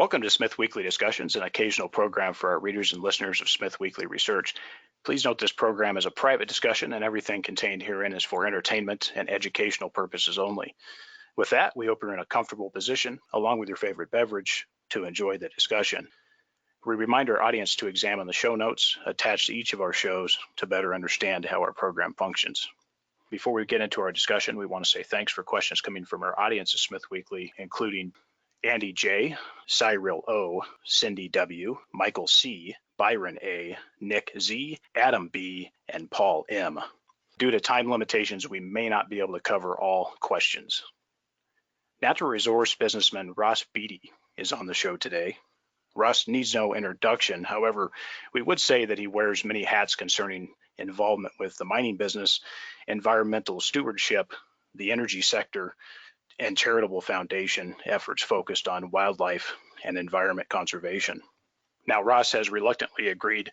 Welcome to Smith Weekly Discussions, an occasional program for our readers and listeners of Smith Weekly Research. Please note this program is a private discussion and everything contained herein is for entertainment and educational purposes only. With that, we hope you're in a comfortable position, along with your favorite beverage, to enjoy the discussion. We remind our audience to examine the show notes attached to each of our shows to better understand how our program functions. Before we get into our discussion, we want to say thanks for questions coming from our audience of Smith Weekly, including Andy J., Cyril O., Cindy W., Michael C., Byron A., Nick Z., Adam B., and Paul M. Due to time limitations, we may not be able to cover all questions. Natural resource businessman Ross Beaty is on the show today. Ross needs no introduction. However, we would say that he wears many hats concerning involvement with the mining business, environmental stewardship, the energy sector, and charitable foundation efforts focused on wildlife and environment conservation. Now, Ross has reluctantly agreed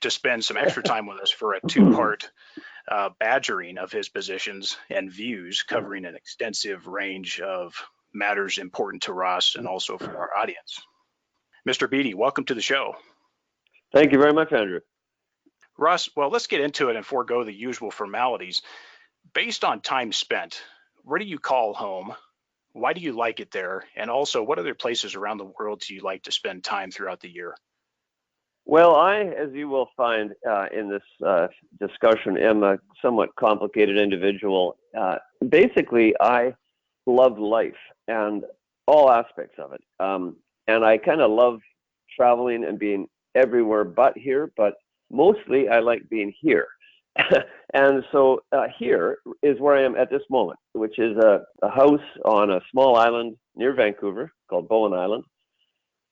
to spend some extra time with us for a two-part badgering of his positions and views, covering an extensive range of matters important to Ross and also for our audience. Mr. Beaty, welcome to the show. Thank you very much, Andrew. Ross, well, let's get into it and forego the usual formalities. Based on time spent, where do you call home? Why do you like it there? And also, what other places around the world do you like to spend time throughout the year? Well, I, as you will find in this discussion, am a somewhat complicated individual. Basically, I love life and all aspects of it. And I kind of love traveling and being everywhere but here, but mostly I like being here. And so here is where I am at this moment, which is a house on a small island near Vancouver called Bowen Island.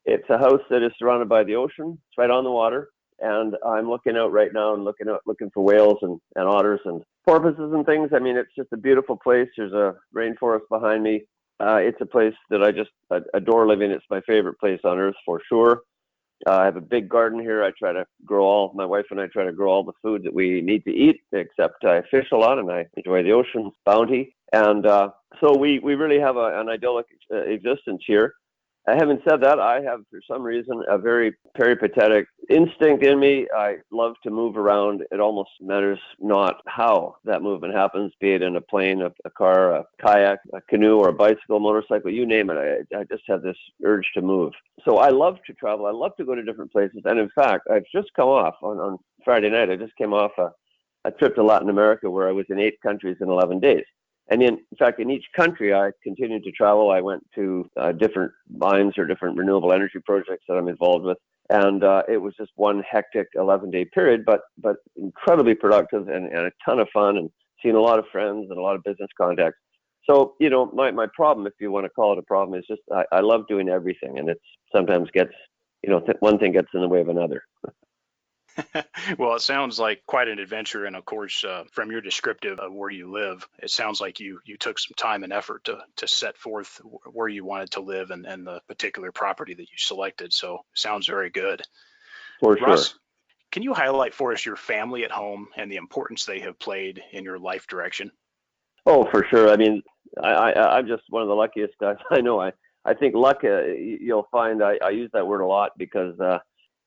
It's a house that is surrounded by the ocean. It's right on the water. And I'm looking out right now and looking for whales and otters and porpoises and things. I mean, it's just a beautiful place. There's a rainforest behind me. It's a place that I just adore living. It's my favorite place on earth for sure. I have a big garden here. My wife and I try to grow all the food that we need to eat, except I fish a lot and I enjoy the ocean's bounty. And so we really have an idyllic existence here. Having said that, I have, for some reason, a very peripatetic instinct in me. I love to move around. It almost matters not how that movement happens, be it in a plane, a car, a kayak, a canoe, or a bicycle, motorcycle, you name it. I just have this urge to move. So I love to travel. I love to go to different places. And in fact, I've just come off on Friday night. I just came off a trip to Latin America where I was in 8 countries in 11 days. And in fact, in each country, I continued to travel. I went to different mines or different renewable energy projects that I'm involved with. And it was just one hectic 11-day period, but incredibly productive and a ton of fun and seeing a lot of friends and a lot of business contacts. So, my problem, if you want to call it a problem, is just I love doing everything. And it sometimes gets, one thing gets in the way of another. Well, it sounds like quite an adventure. And of course, from your descriptive of where you live, it sounds like you took some time and effort to set forth where you wanted to live and the particular property that you selected. So sounds very good. For sure. Ross, can you highlight for us your family at home and the importance they have played in your life direction? Oh, for sure. I mean, I'm just one of the luckiest guys I know. I think luck, you'll find I use that word a lot because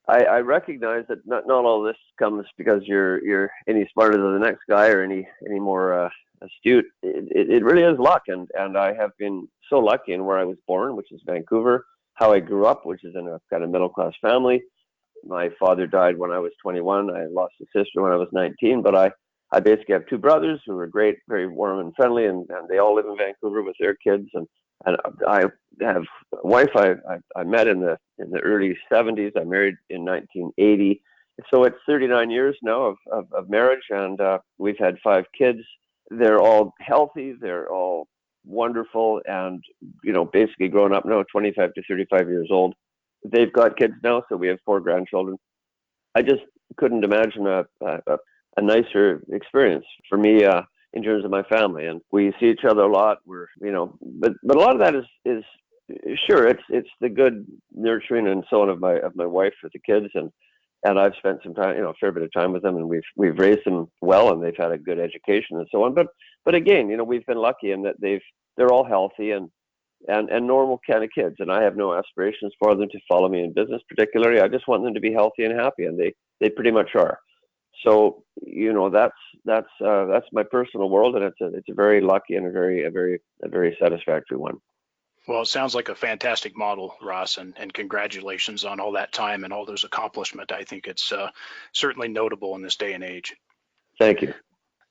I recognize that not all of this comes because you're any smarter than the next guy or any more astute. It really is luck, and I have been so lucky in where I was born, which is Vancouver, how I grew up, which is in a kind of middle-class family. My father died when I was 21. I lost a sister when I was 19, but I basically have 2 brothers who are great, very warm and friendly, and they all live in Vancouver with their kids, and I have a wife I met in the early 70s. I married in 1980. So it's 39 years now of marriage, and we've had 5 kids. They're all healthy. They're all wonderful, and basically grown up now, 25 to 35 years old. They've got kids now, so we have 4 grandchildren. I just couldn't imagine a nicer experience for me in terms of my family, and we see each other a lot. We're, but a lot of that is sure, it's the good nurturing and so on of my wife with the kids, and I've spent some time, a fair bit of time with them, and we've raised them well, and they've had a good education and so on. But again, we've been lucky in that they're all healthy, and and normal kind of kids. And I have no aspirations for them to follow me in business particularly. I just want them to be healthy and happy, and they pretty much are. So, that's my personal world, and it's a very lucky and a very satisfactory one. Well, it sounds like a fantastic model, Ross, and congratulations on all that time and all those accomplishments. I think it's certainly notable in this day and age. Thank you.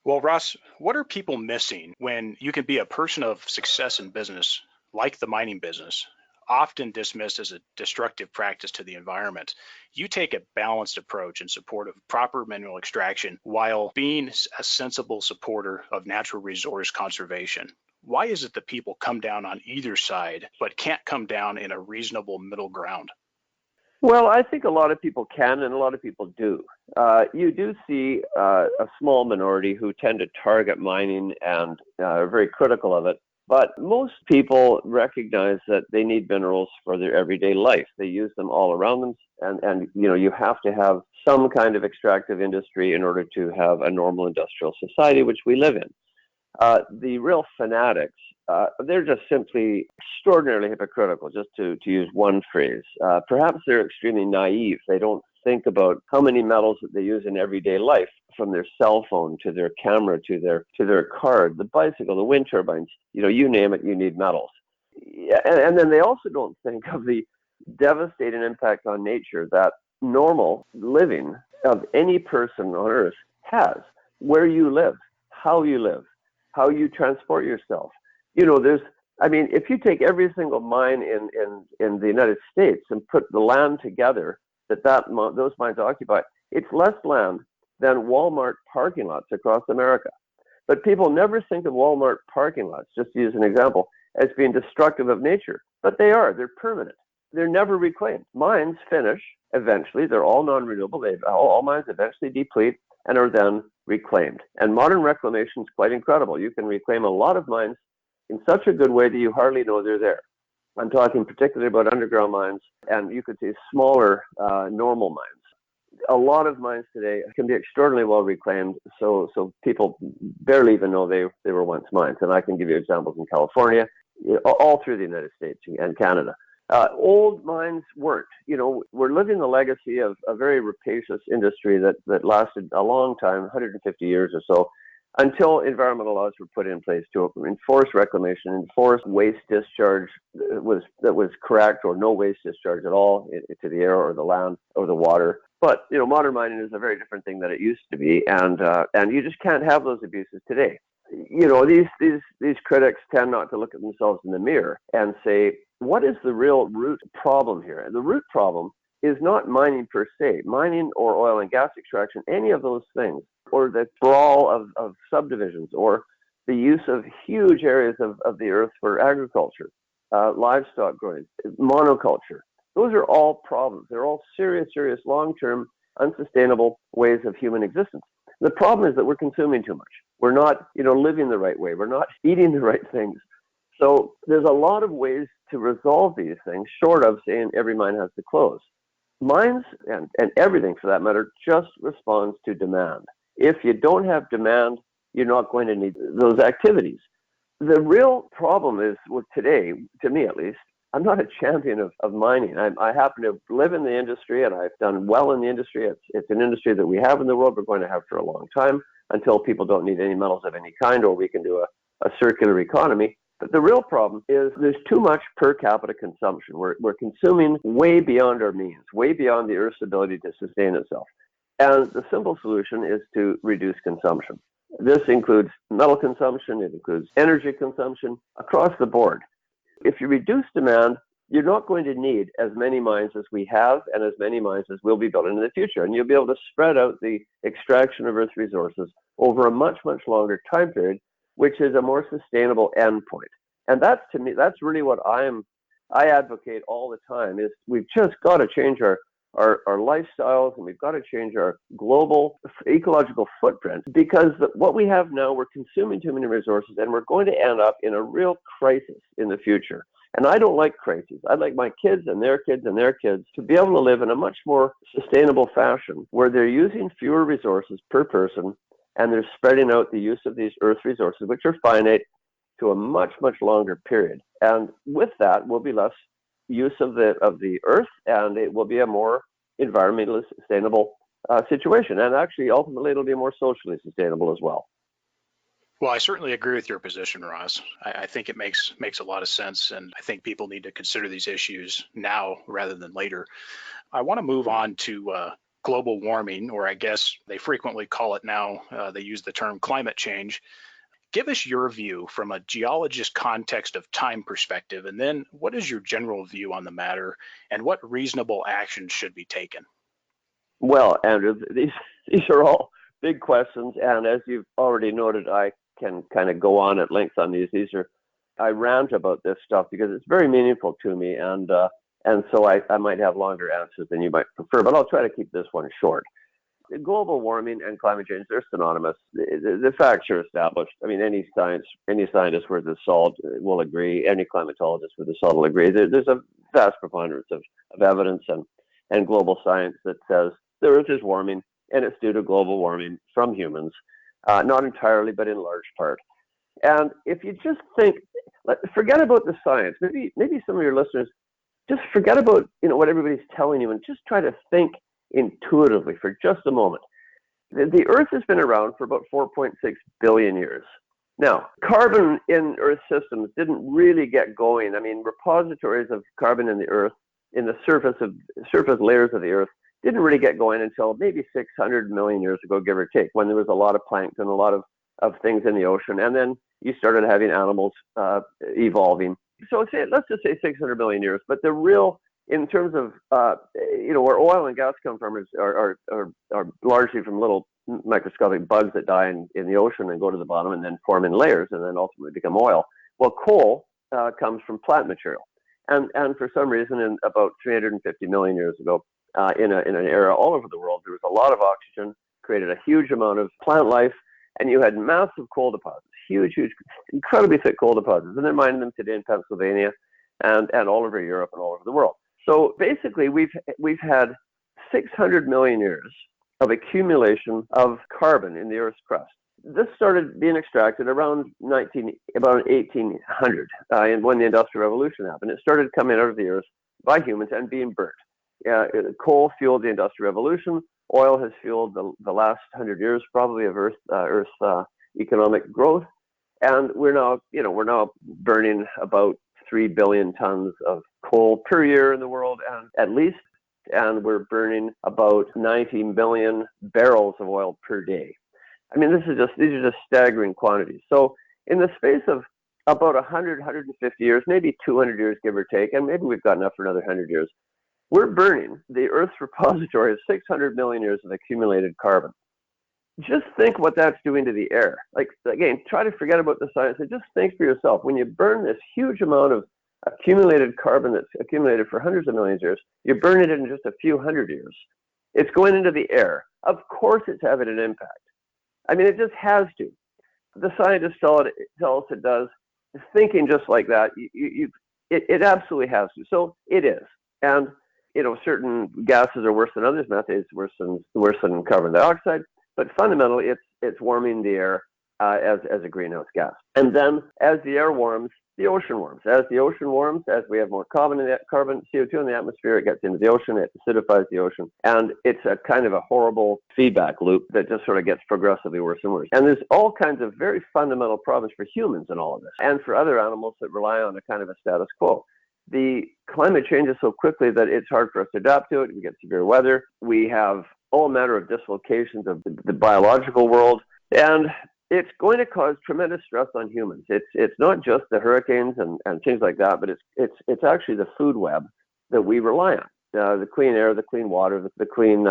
Well, Ross, what are people missing when you can be a person of success in business, like the mining business, often dismissed as a destructive practice to the environment? You take a balanced approach in support of proper mineral extraction while being a sensible supporter of natural resource conservation. Why is it that people come down on either side, but can't come down in a reasonable middle ground? Well, I think a lot of people can, and a lot of people do. You do see a small minority who tend to target mining and are very critical of it. But most people recognize that they need minerals for their everyday life. They use them all around them, and you have to have some kind of extractive industry in order to have a normal industrial society, which we live in. The real fanatics, they're just simply extraordinarily hypocritical, just to use one phrase. Perhaps they're extremely naive. They don't think about how many metals that they use in everyday life, from their cell phone to their camera to their car, the bicycle, the wind turbines, you name it, you need metals. And then they also don't think of the devastating impact on nature that normal living of any person on Earth has. Where you live, how you transport yourself. If you take every single mine in the United States and put the land together those mines occupy, it's less land than Walmart parking lots across America. But people never think of Walmart parking lots, just to use an example, as being destructive of nature. But they are. They're permanent. They're never reclaimed. Mines finish eventually. They're all non-renewable. All mines eventually deplete and are then reclaimed. And modern reclamation is quite incredible. You can reclaim a lot of mines in such a good way that you hardly know they're there. I'm talking particularly about underground mines, and you could see smaller, normal mines. A lot of mines today can be extraordinarily well reclaimed, so people barely even know they were once mines. And I can give you examples in California, all through the United States and Canada. Old mines weren't. We're living the legacy of a very rapacious industry that lasted a long time, 150 years or so, until environmental laws were put in place to enforce reclamation, enforce waste discharge that was correct, or no waste discharge at all into the air or the land or the water. But modern mining is a very different thing than it used to be, and you just can't have those abuses today. These critics tend not to look at themselves in the mirror and say, what is the real root problem here? And the root problem is not mining per se, mining or oil and gas extraction, any of those things, or the sprawl of subdivisions, or the use of huge areas of the earth for agriculture, livestock growing, monoculture. Those are all problems. They're all serious, long-term, unsustainable ways of human existence. The problem is that we're consuming too much. We're not, living the right way. We're not eating the right things. So there's a lot of ways to resolve these things, short of saying every mine has to close. Mines, and everything for that matter, just responds to demand. If you don't have demand, you're not going to need those activities. The real problem is with today, to me at least, I'm not a champion of mining. I happen to live in the industry, and I've done well in the industry. It's an industry that we have in the world, we're going to have for a long time, until people don't need any metals of any kind, or we can do a circular economy. But the real problem is there's too much per capita consumption. We're consuming way beyond our means, way beyond the Earth's ability to sustain itself. And the simple solution is to reduce consumption. This includes metal consumption, it includes energy consumption, across the board. If you reduce demand, you're not going to need as many mines as we have and as many mines as will be built in the future. And you'll be able to spread out the extraction of Earth resources over a much, much longer time period, which is a more sustainable endpoint. And that's, to me, that's really what I advocate all the time, is we've just got to change our lifestyles, and we've got to change our global ecological footprint, because what we have now, we're consuming too many resources, and we're going to end up in a real crisis in the future. And I don't like crises. I'd like my kids and their kids and their kids to be able to live in a much more sustainable fashion, where they're using fewer resources per person, and they're spreading out the use of these Earth resources, which are finite, to a much, much longer period. And with that will be less use of the earth, and it will be a more environmentally sustainable situation. And actually, ultimately, it'll be more socially sustainable as well. Well, I certainly agree with your position, Ross. I think it makes a lot of sense, and I think people need to consider these issues now rather than later. I want to move on to global warming, or I guess they frequently call it now, they use the term climate change. Give us your view from a geologist context of time perspective, and then what is your general view on the matter, and what reasonable actions should be taken? Well, Andrew, these are all big questions, and as you've already noted, I can kind of go on at length on these. I rant about this stuff because it's very meaningful to me, and so I might have longer answers than you might prefer, but I'll try to keep this one short. Global warming and climate change, they're synonymous. The facts are established. I mean, any scientist worth his salt will agree. Any climatologist worth his salt will agree. There's a vast preponderance of evidence and global science that says the Earth is warming, and it's due to global warming from humans, not entirely, but in large part. And if you just think, forget about the science. Maybe some of your listeners just forget about what everybody's telling you and just try to think intuitively for just a moment. The Earth has been around for about 4.6 billion years. Now, carbon in Earth systems didn't really get going. I mean, repositories of carbon in the Earth, in the surface layers of the Earth, didn't really get going until maybe 600 million years ago, give or take, when there was a lot of plankton, a lot of things in the ocean, and then you started having animals evolving. So let's just say 600 million years, but the real, in terms of where oil and gas come from are largely from little microscopic bugs that die in the ocean and go to the bottom and then form in layers and then ultimately become oil. Well, coal comes from plant material, and for some reason, in about 350 million years ago, in an era all over the world, there was a lot of oxygen, created a huge amount of plant life, and you had massive coal deposits, huge, incredibly thick coal deposits, and they're mining them today in Pennsylvania and all over Europe and all over the world. So basically, we've had 600 million years of accumulation of carbon in the Earth's crust. This started being extracted around 1800, when the Industrial Revolution happened. It started coming out of the Earth by humans and being burnt. Coal fueled the Industrial Revolution. Oil has fueled the last 100 years, probably, of Earth's economic growth. And we're now burning about 3 billion tons of coal per year in the world, and at least, and we're burning about 90 million barrels of oil per day. I mean, these are just staggering quantities. So in the space of about 100, 150 years, maybe 200 years, give or take, and maybe we've got enough for another 100 years, we're burning the Earth's repository of 600 million years of accumulated carbon. Just think what that's doing to the air. Like, again, try to forget about the science and just think for yourself. When you burn this huge amount of accumulated carbon that's accumulated for hundreds of millions of years, you burn it in just a few hundred years. It's going into the air. Of course it's having an impact. I mean, it just has to. The scientists tell us it does. Thinking just like that, it absolutely has to. So it is. And certain gases are worse than others. Methane is worse than carbon dioxide. But fundamentally, it's warming the air as a greenhouse gas. And then as the air warms, the ocean warms. As the ocean warms, as we have more carbon, CO2 in the atmosphere, it gets into the ocean, it acidifies the ocean. And it's a kind of a horrible feedback loop that just sort of gets progressively worse and worse. And there's all kinds of very fundamental problems for humans in all of this, and for other animals that rely on a kind of a status quo. The climate changes so quickly that it's hard for us to adapt to it. We get severe weather. We have all manner of dislocations of the biological world, and it's going to cause tremendous stress on humans. It's not just the hurricanes and things like that, but it's actually the food web that we rely on. The clean air, the clean water, the clean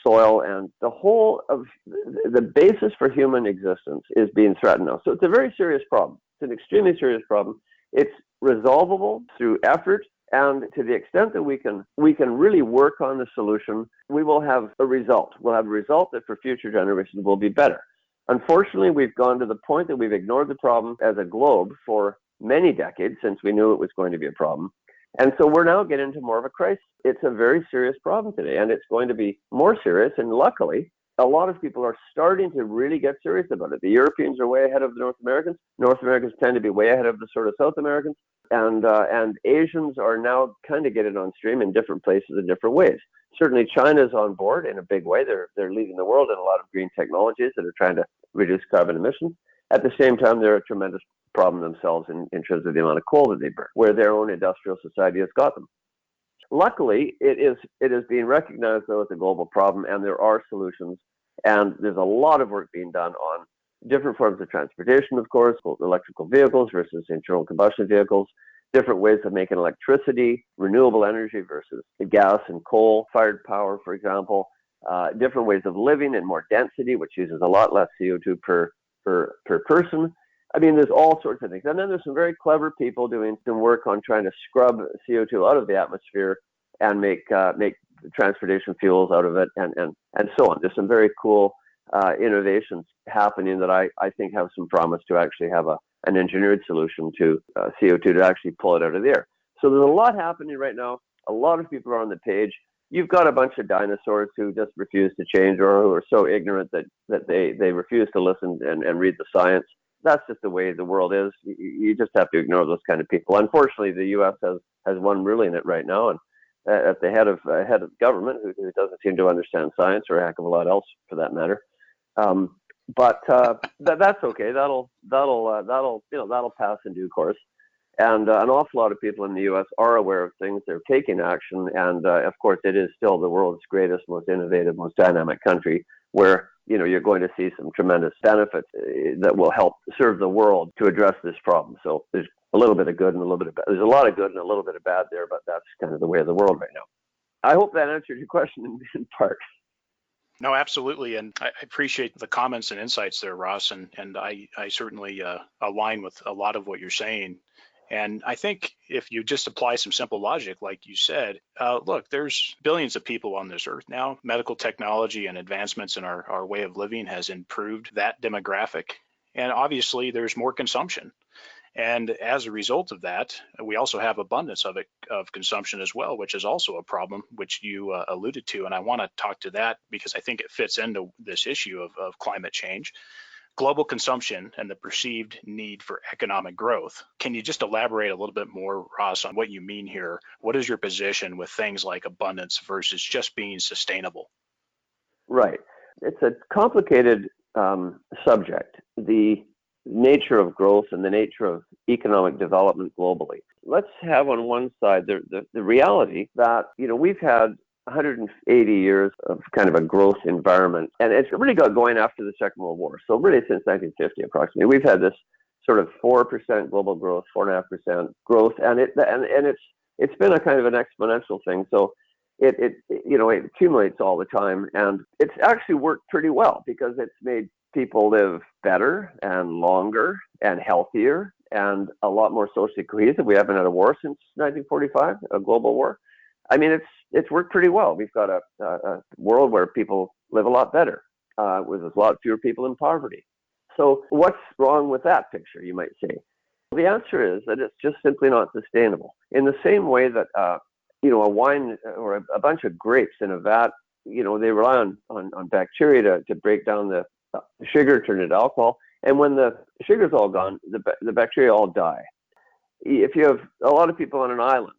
soil, and the whole of the basis for human existence is being threatened now. So it's a very serious problem. It's an extremely serious problem. It's resolvable through effort, and to the extent that we can really work on the solution, we will have a result. We'll have a result that for future generations will be better. Unfortunately, we've gone to the point that we've ignored the problem as a globe for many decades since we knew it was going to be a problem. And so we're now getting into more of a crisis. It's a very serious problem today, and it's going to be more serious. And luckily, a lot of people are starting to really get serious about it. The Europeans are way ahead of the North Americans. North Americans tend to be way ahead of the sort of South Americans. And Asians are now kind of getting on stream in different places in different ways. Certainly China's on board in a big way. They're leading the world in a lot of green technologies that are trying to reduce carbon emissions. At the same time, they're a tremendous problem themselves in terms of the amount of coal that they burn, where their own industrial society has got them. Luckily, it is being recognized, though, as a global problem, and there are solutions. And there's a lot of work being done on different forms of transportation, of course, electrical vehicles versus internal combustion vehicles, different ways of making electricity, renewable energy versus gas and coal-fired power, for example, different ways of living and more density, which uses a lot less CO2 per person. I mean, there's all sorts of things. And then there's some very clever people doing some work on trying to scrub CO2 out of the atmosphere and make transportation fuels out of it and so on. There's some very cool innovations happening that I think have some promise to actually have an engineered solution to CO2 to actually pull it out of the air. So there's a lot happening right now. A lot of people are on the page. You've got a bunch of dinosaurs who just refuse to change or who are so ignorant that they refuse to listen and read the science. That's just the way the world is. You just have to ignore those kind of people. Unfortunately, the U.S. has one ruling it right now, and at the head of government who doesn't seem to understand science or a heck of a lot else for that matter. But that's okay. That'll pass in due course. And an awful lot of people in the U.S. are aware of things. They're taking action, and of course, it is still the world's greatest, most innovative, most dynamic country, where you're going to see some tremendous benefits that will help serve the world to address this problem. So there's a little bit of good and a little bit of bad. There's a lot of good and a little bit of bad there, but that's kind of the way of the world right now. I hope that answered your question in part. No, absolutely. And I appreciate the comments and insights there, Ross. And I certainly align with a lot of what you're saying. And I think if you just apply some simple logic, like you said, look, there's billions of people on this earth now. Medical technology and advancements in our way of living has improved that demographic. And obviously, there's more consumption. And as a result of that, we also have abundance of consumption as well, which is also a problem, which you alluded to. And I want to talk to that because I think it fits into this issue of climate change. Global consumption and the perceived need for economic growth. Can you just elaborate a little bit more, Ross, on what you mean here? What is your position with things like abundance versus just being sustainable? Right. It's a complicated subject, the nature of growth and the nature of economic development globally. Let's have on one side the reality that, we've had 180 years of kind of a growth environment, and it's really got going after the Second World War. So really since 1950 approximately, we've had this sort of 4% global growth, 4.5% growth, and it's been a kind of an exponential thing. So it accumulates all the time, and it's actually worked pretty well because it's made people live better and longer and healthier and a lot more socially cohesive. We haven't had a war since 1945, a global war. I mean, it's worked pretty well. We've got a world where people live a lot better, with a lot fewer people in poverty. So what's wrong with that picture, you might say? The answer is that it's just simply not sustainable. In the same way that, a wine or a bunch of grapes in a vat, they rely on bacteria to break down the sugar, turn it into alcohol. And when the sugar's all gone, the bacteria all die. If you have a lot of people on an island,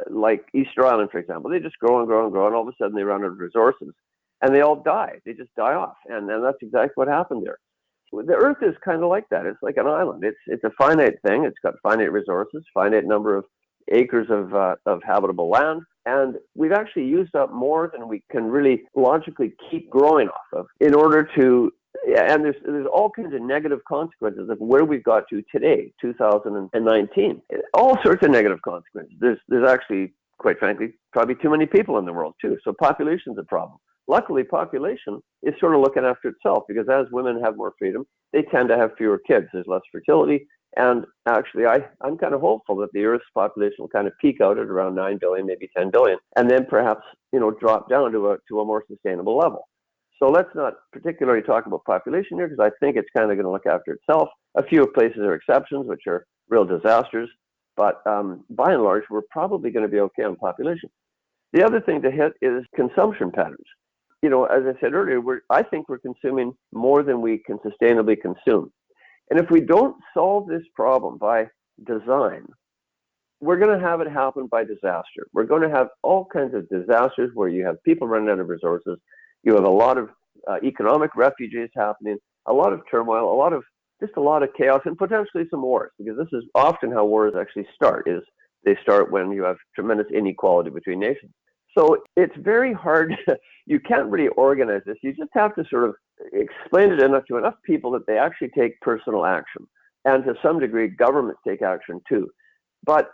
like Easter Island, for example, they just grow and grow and grow, and all of a sudden they run out of resources, and they all die. They just die off, and that's exactly what happened there. The Earth is kind of like that. It's like an island. It's a finite thing. It's got finite resources, finite number of acres of habitable land, and we've actually used up more than we can really logically keep growing off of in order to. And there's all kinds of negative consequences of where we've got to today, 2019. All sorts of negative consequences. There's actually, quite frankly, probably too many people in the world too. So population's a problem. Luckily, population is sort of looking after itself because as women have more freedom, they tend to have fewer kids. There's less fertility. And actually, I'm kind of hopeful that the Earth's population will kind of peak out at around 9 billion, maybe 10 billion, and then perhaps, drop down to a more sustainable level. So let's not particularly talk about population here because I think it's kind of going to look after itself. A few places are exceptions, which are real disasters. But by and large, we're probably going to be okay on population. The other thing to hit is consumption patterns. as I said earlier, I think we're consuming more than we can sustainably consume. And if we don't solve this problem by design, we're going to have it happen by disaster. We're going to have all kinds of disasters where you have people running out of resources. You have a lot of economic refugees happening, a lot of turmoil, a lot of chaos, and potentially some wars, because this is often how wars actually start, is they start when you have tremendous inequality between nations. So it's very hard. You can't really organize this. You just have to sort of explain it to enough people that they actually take personal action. And to some degree, governments take action too. But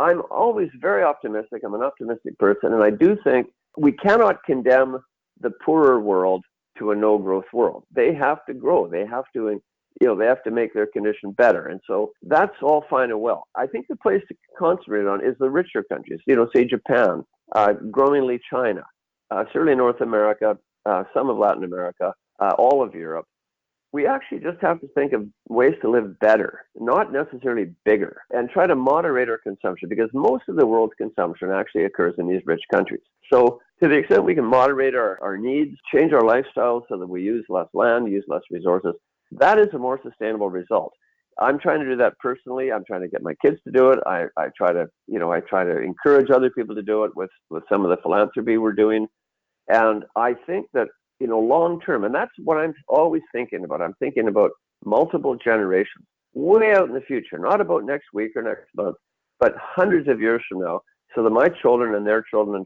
I'm always very optimistic. I'm an optimistic person. And I do think we cannot condemn the poorer world to a no-growth world. They have to grow. They have to, they have to make their condition better. And so that's all fine and well. I think the place to concentrate on is the richer countries, say Japan, growingly China, certainly North America, some of Latin America, all of Europe. We actually just have to think of ways to live better, not necessarily bigger, and try to moderate our consumption, because most of the world's consumption actually occurs in these rich countries. So to the extent we can moderate our needs, change our lifestyles so that we use less land, use less resources, that is a more sustainable result. I'm trying to do that personally. I'm trying to get my kids to do it. I try to encourage other people to do it with some of the philanthropy we're doing. And I think that, long term, and that's what I'm always thinking about. I'm thinking about multiple generations, way out in the future, not about next week or next month, but hundreds of years from now, so that my children and their children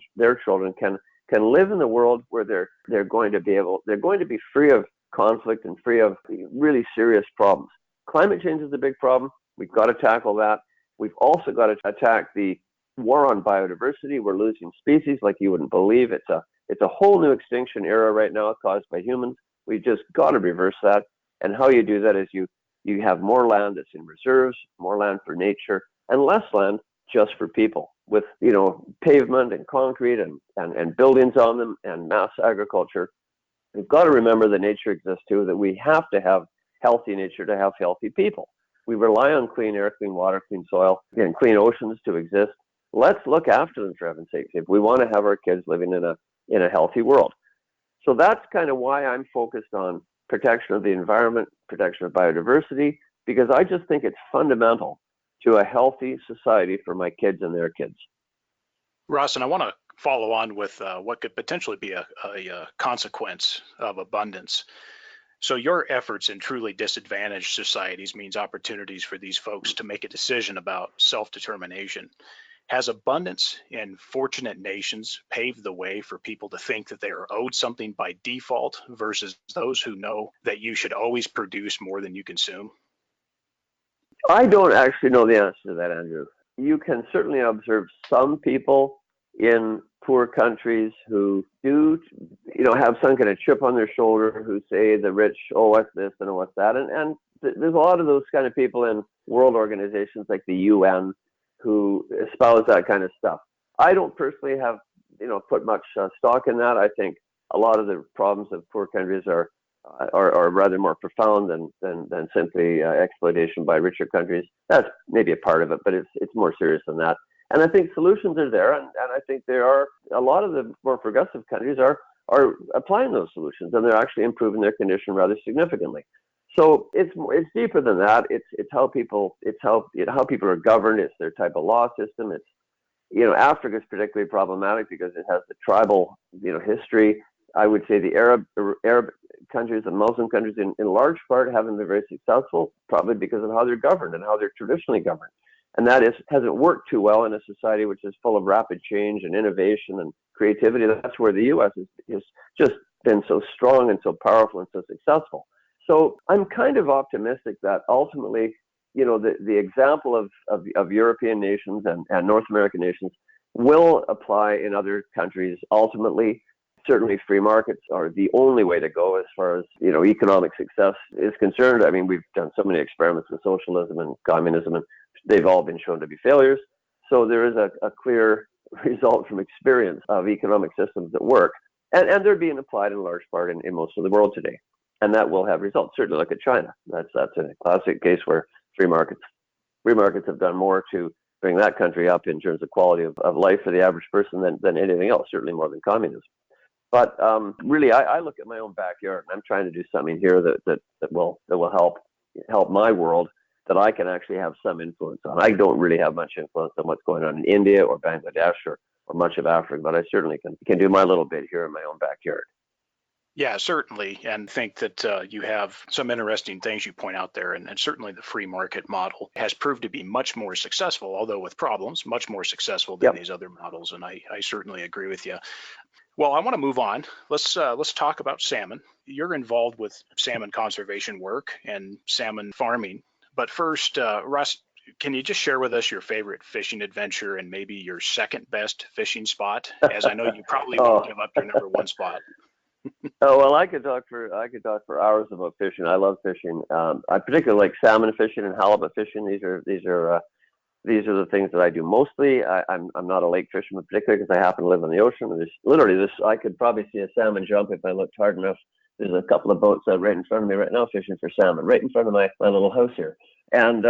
can live in the world where they're going to be free of conflict and free of really serious problems. Climate change is a big problem. We've got to tackle that. We've also got to attack the war on biodiversity. We're losing species like you wouldn't believe. It's a whole new extinction era right now caused by humans. We've just got to reverse that. And how you do that is you have more land that's in reserves, more land for nature, and less land just for people, with pavement and concrete and buildings on them and mass agriculture. We've got to remember that nature exists too, that we have to have healthy nature to have healthy people. We rely on clean air, clean water, clean soil, and clean oceans to exist. Let's look after them, for heaven's sake, if we want to have our kids living in a healthy world. So that's kind of why I'm focused on protection of the environment, protection of biodiversity, because I just think it's fundamental to a healthy society for my kids and their kids. Ross, and I want to follow on with what could potentially be a consequence of abundance. So your efforts in truly disadvantaged societies means opportunities for these folks to make a decision about self-determination. Has abundance in fortunate nations paved the way for people to think that they are owed something by default versus those who know that you should always produce more than you consume? I don't actually know the answer to that, Andrew. You can certainly observe some people in poor countries who do, have some kind of chip on their shoulder, who say the rich owe us this and owe us that. And there's a lot of those kind of people in world organizations like the UN who espouse that kind of stuff. I don't personally have, put much stock in that. I think a lot of the problems of poor countries are rather more profound than simply exploitation by richer countries. That's maybe a part of it, but it's more serious than that. And I think solutions are there, and I think there are a lot of the more progressive countries are applying those solutions, and they're actually improving their condition rather significantly. So it's deeper than that. It's how people are governed. It's their type of law system. It's Africa is particularly problematic because it has the tribal history. I would say the Arab countries and Muslim countries in large part haven't been very successful, probably because of how they're governed and how they're traditionally governed. And that hasn't worked too well in a society which is full of rapid change and innovation and creativity. That's where the U.S. has just been so strong and so powerful and so successful. So I'm kind of optimistic that ultimately, the example of European nations and North American nations will apply in other countries ultimately. Certainly free markets are the only way to go as far as, economic success is concerned. I mean, we've done so many experiments with socialism and communism, and they've all been shown to be failures. So there is a clear result from experience of economic systems that work. And they're being applied in large part in most of the world today. And that will have results. Certainly look at China. That's a classic case where free markets have done more to bring that country up in terms of quality of life for the average person than anything else, certainly more than communism. But really, I look at my own backyard, and I'm trying to do something here that will help my world, that I can actually have some influence on. I don't really have much influence on what's going on in India or Bangladesh or much of Africa, but I certainly can do my little bit here in my own backyard. Yeah, certainly. And think that you have some interesting things you point out there. And certainly the free market model has proved to be much more successful, although with problems, much more successful than these other models. And I certainly agree with you. Well, I want to move on. Let's talk about salmon. You're involved with salmon conservation work and salmon farming. But first, Russ, can you just share with us your favorite fishing adventure and maybe your second best fishing spot? As I know you probably won't give up your number one spot. Oh well, I could talk for hours about fishing. I love fishing. I particularly like salmon fishing and halibut fishing. These are the things that I do mostly. I'm not a lake fisherman particularly because I happen to live on the ocean. And there's literally this. I could probably see a salmon jump if I looked hard enough. There's a couple of boats right in front of me right now fishing for salmon, right in front of my little house here. And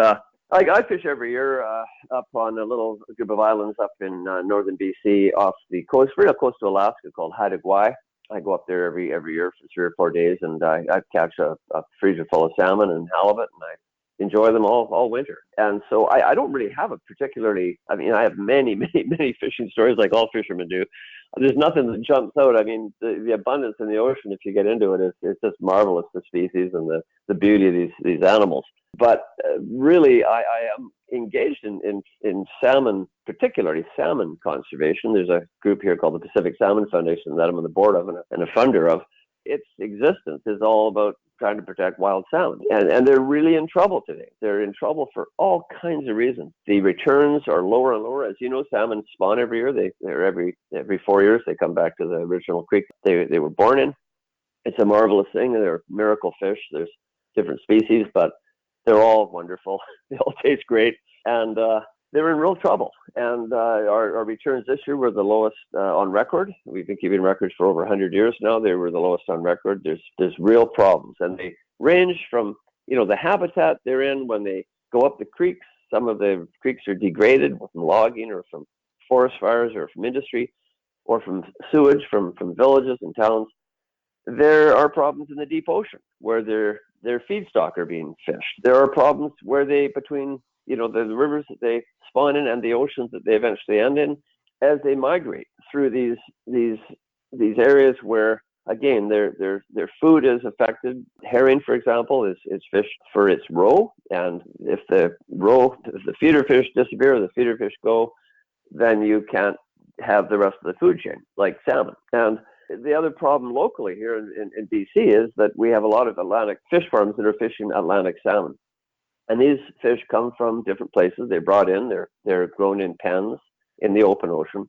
I fish every year up on a little group of islands up in northern BC off the coast, real close to Alaska, called Haida Gwaii. I go up there every year for 3 or 4 days, and I catch a freezer full of salmon and halibut, and I enjoy them all winter. And so I don't really have a particularly, I mean, I have many fishing stories like all fishermen do. There's nothing that jumps out. I mean, the abundance in the ocean, if you get into it, it's just marvelous, the species and the beauty of these animals. But really, I am engaged in salmon, particularly salmon conservation. There's a group here called the Pacific Salmon Foundation that I'm on the board of and a funder of. Its existence is all about trying to protect wild salmon. And they're really in trouble today. They're in trouble for all kinds of reasons. The returns are lower and lower. As you know, salmon spawn every year. They're every 4 years, they come back to the original creek they were born in. It's a marvelous thing. They're miracle fish. There's different species, but they're all wonderful. They all taste great. And they're in real trouble. And our returns this year were the lowest on record. We've been keeping records for over 100 years now. They were the lowest on record. There's real problems. And they range from, the habitat they're in when they go up the creeks. Some of the creeks are degraded from logging or from forest fires or from industry or from sewage from villages and towns. There are problems in the deep ocean where their feedstock are being fished. There are problems where between the rivers that they spawn in and the oceans that they eventually end in, as they migrate through these areas where, again, their food is affected. Herring, for example, is fished for its roe, and if the feeder fish disappear or the feeder fish go, then you can't have the rest of the food chain, like salmon. And the other problem locally here in BC is that we have a lot of Atlantic fish farms that are fishing Atlantic salmon. And these fish come from different places. They're brought in. They're grown in pens in the open ocean,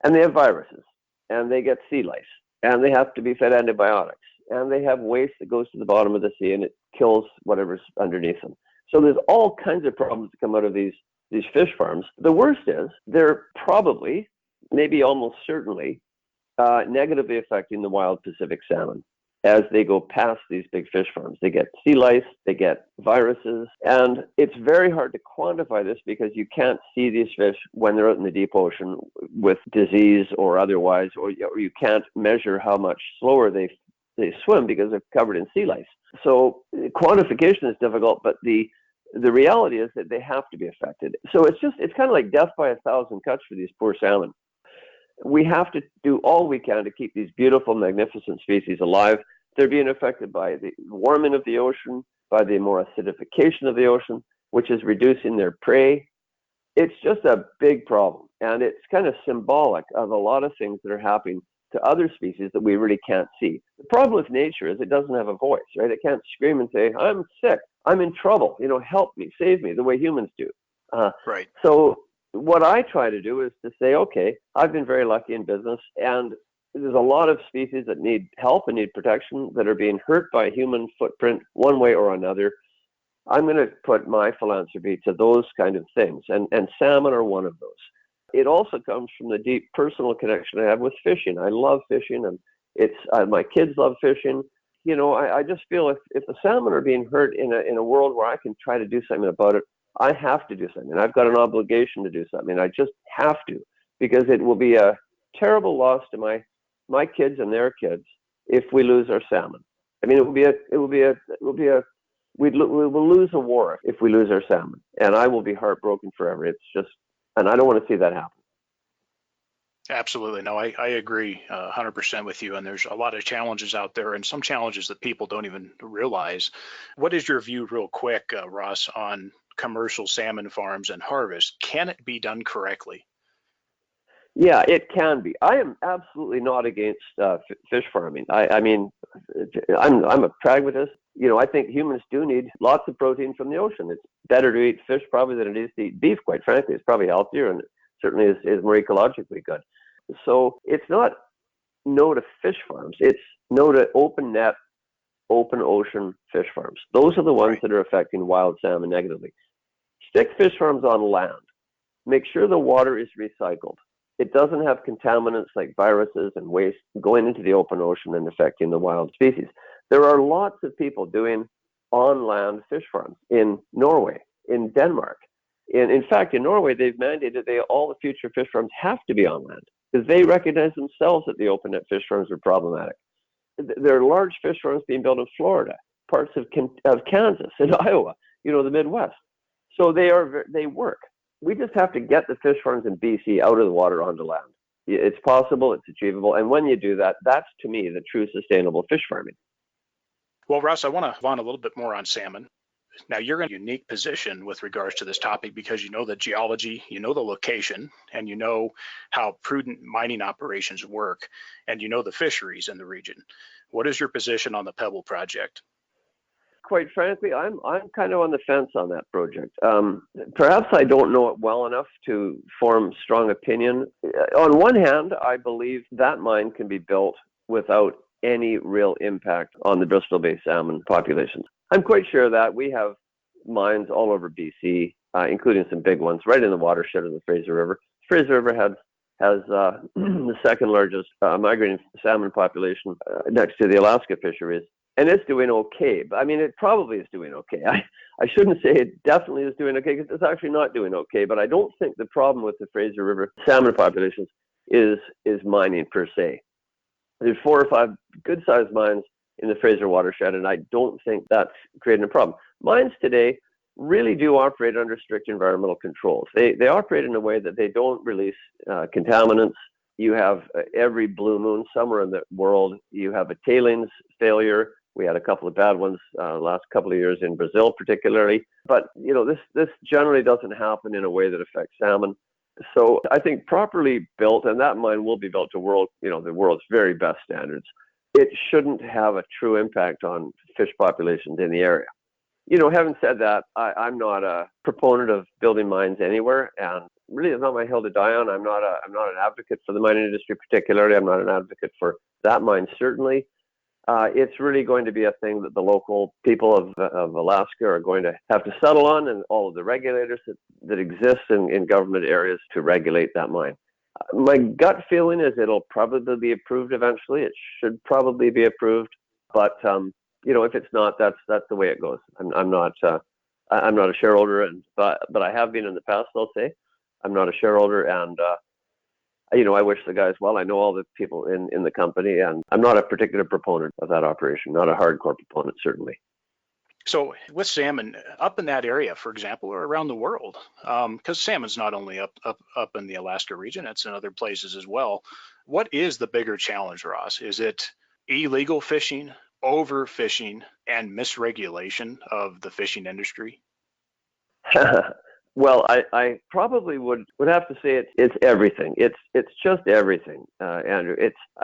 and they have viruses, and they get sea lice, and they have to be fed antibiotics, and they have waste that goes to the bottom of the sea, and it kills whatever's underneath them. So there's all kinds of problems that come out of these fish farms. The worst is they're probably, maybe almost certainly, negatively affecting the wild Pacific salmon. As they go past these big fish farms, they get sea lice, they get viruses, and it's very hard to quantify this because you can't see these fish when they're out in the deep ocean with disease or otherwise, or you can't measure how much slower they swim because they're covered in sea lice. So quantification is difficult, but the reality is that they have to be affected. So it's kind of like death by 1,000 cuts for these poor salmon. We have to do all we can to keep these beautiful, magnificent species alive. They're being affected by the warming of the ocean, by the more acidification of the ocean, which is reducing their prey. It's just a big problem. And it's kind of symbolic of a lot of things that are happening to other species that we really can't see. The problem with nature is it doesn't have a voice, right? It can't scream and say, I'm sick, I'm in trouble, help me, save me, the way humans do. Right. So what I try to do is to say, okay, I've been very lucky in business, and there's a lot of species that need help and need protection that are being hurt by human footprint one way or another. I'm going to put my philanthropy to those kind of things, and salmon are one of those. It also comes from the deep personal connection I have with fishing. I love fishing, and my kids love fishing. I just feel if the salmon are being hurt in a world where I can try to do something about it, I have to do something. I've got an obligation to do something. I just have to, because it will be a terrible loss to my my kids and their kids if we lose our salmon. I mean, we will lose a war if we lose our salmon, and I will be heartbroken forever. It's just, and I don't want to see that happen. Absolutely. No, I agree 100% with you. And there's a lot of challenges out there and some challenges that people don't even realize. What is your view, real quick, Ross, on commercial salmon farms and harvest? Can it be done correctly? Yeah, it can be. I am absolutely not against fish farming. I mean, I'm a pragmatist. I think humans do need lots of protein from the ocean. It's better to eat fish probably than it is to eat beef, quite frankly. It's probably healthier and it certainly is more ecologically good. So it's not no to fish farms. It's no to open net, open ocean fish farms. Those are the ones that are affecting wild salmon negatively. Stick fish farms on land. Make sure the water is recycled. It doesn't have contaminants like viruses and waste going into the open ocean and affecting the wild species. There are lots of people doing on-land fish farms in Norway, in Denmark. In fact, in Norway, they've mandated all the future fish farms have to be on land because they recognize themselves that the open net fish farms are problematic. There are large fish farms being built in Florida, parts of Kansas and Iowa, the Midwest. So they work. We just have to get the fish farms in BC out of the water onto land. It's possible, it's achievable. And when you do that, that's to me the true sustainable fish farming. Well, Ross, I want to move on a little bit more on salmon. Now, you're in a unique position with regards to this topic because you know the geology, you know the location, and you know how prudent mining operations work, and you know the fisheries in the region. What is your position on the Pebble project? Quite frankly, I'm kind of on the fence on that project. Perhaps I don't know it well enough to form strong opinion. On one hand, I believe that mine can be built without any real impact on the Bristol Bay salmon populations. I'm quite sure that we have mines all over BC, including some big ones right in the watershed of the Fraser River. Fraser River has the second largest migrating salmon population next to the Alaska fisheries. And it's doing okay. I mean, it probably is doing okay. I shouldn't say it definitely is doing okay because it's actually not doing okay. But I don't think the problem with the Fraser River salmon populations is mining per se. There's 4 or 5 good-sized mines in the Fraser watershed, and I don't think that's creating a problem. Mines today really do operate under strict environmental controls. They operate in a way that they don't release contaminants. You have every blue moon somewhere in the world, you have a tailings failure. We had a couple of bad ones last couple of years in Brazil, particularly. But this generally doesn't happen in a way that affects salmon. So I think properly built, and that mine will be built to the world's very best standards. It shouldn't have a true impact on fish populations in the area. Having said that, I'm not a proponent of building mines anywhere, and really it's not my hill to die on. I'm not an advocate for the mining industry particularly. I'm not an advocate for that mine certainly. It's really going to be a thing that the local people of Alaska are going to have to settle on, and all of the regulators that exist in government areas to regulate that mine. My gut feeling is it'll probably be approved eventually. It should probably be approved, but if it's not, that's the way it goes. I'm not a shareholder, but I have been in the past. I'll say I'm not a shareholder, and I wish the guys well. I know all the people in the company, and I'm not a particular proponent of that operation. Not a hardcore proponent, certainly. So with salmon up in that area, for example, or around the world, because salmon's not only up in the Alaska region, it's in other places as well. What is the bigger challenge, Ross? Is it illegal fishing, overfishing, and misregulation of the fishing industry? Well, I probably would have to say it's everything. It's just everything, Andrew.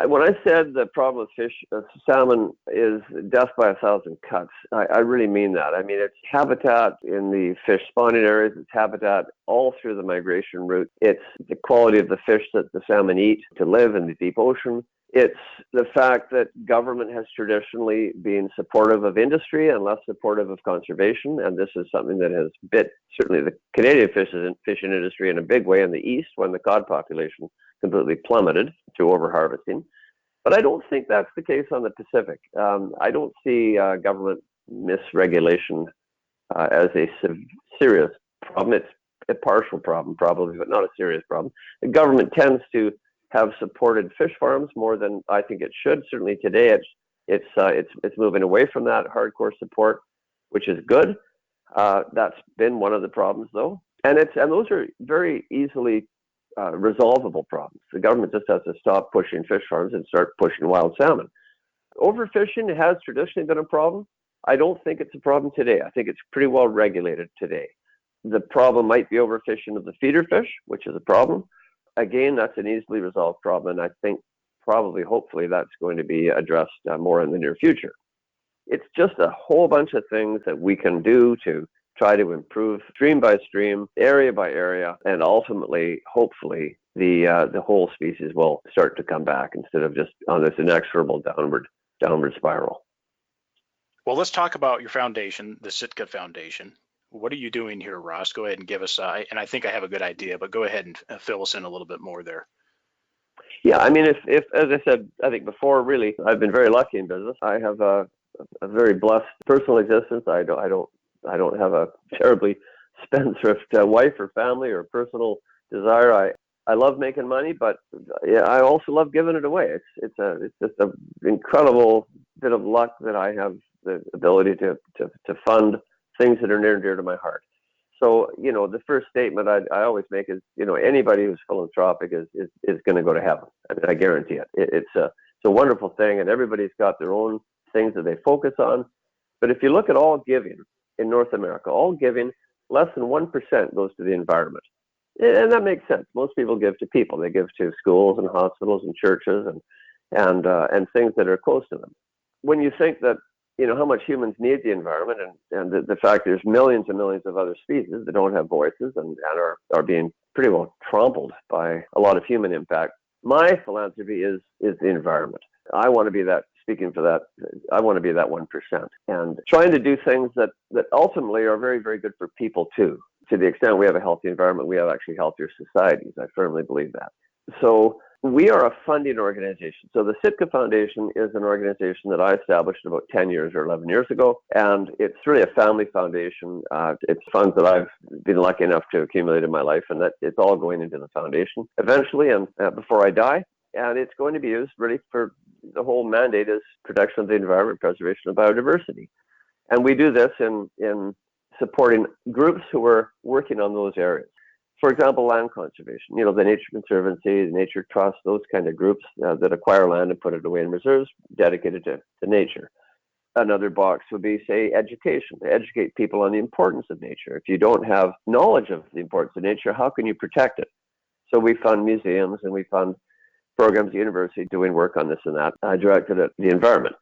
When I said the problem with salmon is death by 1,000 cuts, I really mean that. I mean, it's habitat in the fish spawning areas. It's habitat all through the migration route. It's the quality of the fish that the salmon eat to live in the deep ocean. It's the fact that government has traditionally been supportive of industry and less supportive of conservation. And this is something that has bit certainly the Canadian fishing industry in a big way in the east when the cod population completely plummeted through overharvesting. But I don't think that's the case on the Pacific. I don't see government misregulation as a serious problem. It's a partial problem probably, but not a serious problem. The government tends to have supported fish farms more than I think it should. Certainly today, it's moving away from that hardcore support, which is good. That's been one of the problems, though, and those are very easily resolvable problems. The government just has to stop pushing fish farms and start pushing wild salmon. Overfishing has traditionally been a problem. I don't think it's a problem today. I think it's pretty well regulated today. The problem might be overfishing of the feeder fish, which is a problem. Again, that's an easily resolved problem, and I think probably, hopefully, that's going to be addressed more in the near future. It's just a whole bunch of things that we can do to try to improve stream by stream, area by area, and ultimately, hopefully, the whole species will start to come back instead of just on this inexorable downward spiral. Well, let's talk about your foundation, the Sitka Foundation. What are you doing here, Ross? Go ahead and give us, and I think I have a good idea, but go ahead and fill us in a little bit more there. Yeah, I mean, if as I said, I think before, really, I've been very lucky in business. I have a very blessed personal existence. I don't have a terribly spendthrift wife or family or personal desire. I love making money, but yeah, I also love giving it away. It's just an incredible bit of luck that I have the ability to fund things that are near and dear to my heart. So, the first statement I always make is, anybody who's philanthropic is going to go to heaven. I mean, I guarantee it. It's a wonderful thing, and everybody's got their own things that they focus on. But if you look at all giving in North America, all giving, less than 1% goes to the environment. And that makes sense. Most people give to people. They give to schools and hospitals and churches and things that are close to them. When you think that, how much humans need the environment and the fact there's millions and millions of other species that don't have voices and are being pretty well trampled by a lot of human impact. My philanthropy is the environment. I want to be that, speaking for that, I want to be that 1% and trying to do things that ultimately are very, very good for people too. To the extent we have a healthy environment, we have actually healthier societies. I firmly believe that. So we are a funding organization. So the Sitka Foundation is an organization that I established about 10 years or 11 years ago, and it's really a family foundation. It's funds that I've been lucky enough to accumulate in my life, and that it's all going into the foundation eventually and before I die. And it's going to be used really for the whole mandate is protection of the environment, preservation of biodiversity. And we do this in supporting groups who are working on those areas. For example, land conservation, the Nature Conservancy, the Nature Trust, those kind of groups that acquire land and put it away in reserves dedicated to nature. Another box would be, say, education, to educate people on the importance of nature. If you don't have knowledge of the importance of nature, how can you protect it? So we fund museums and we fund programs at university doing work on this and that, directed at the environment.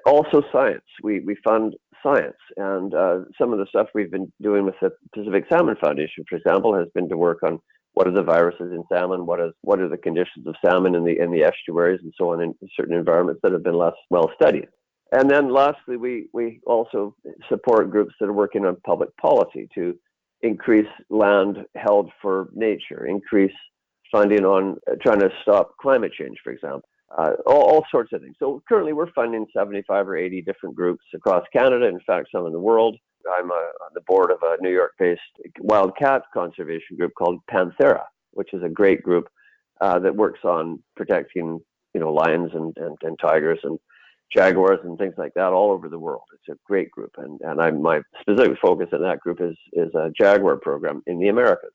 Also science. We fund science, and some of the stuff we've been doing with the Pacific Salmon Foundation, for example, has been to work on what are the viruses in salmon, what are the conditions of salmon in the estuaries and so on in certain environments that have been less well studied. And then lastly, we also support groups that are working on public policy to increase land held for nature, increase funding on trying to stop climate change, for example. All sorts of things. So currently we're funding 75 or 80 different groups across Canada, in fact, some in the world. I'm on the board of a New York-based wildcat conservation group called Panthera, which is a great group that works on protecting, lions and tigers and jaguars and things like that all over the world. It's a great group. And my specific focus in that group is a jaguar program in the Americas.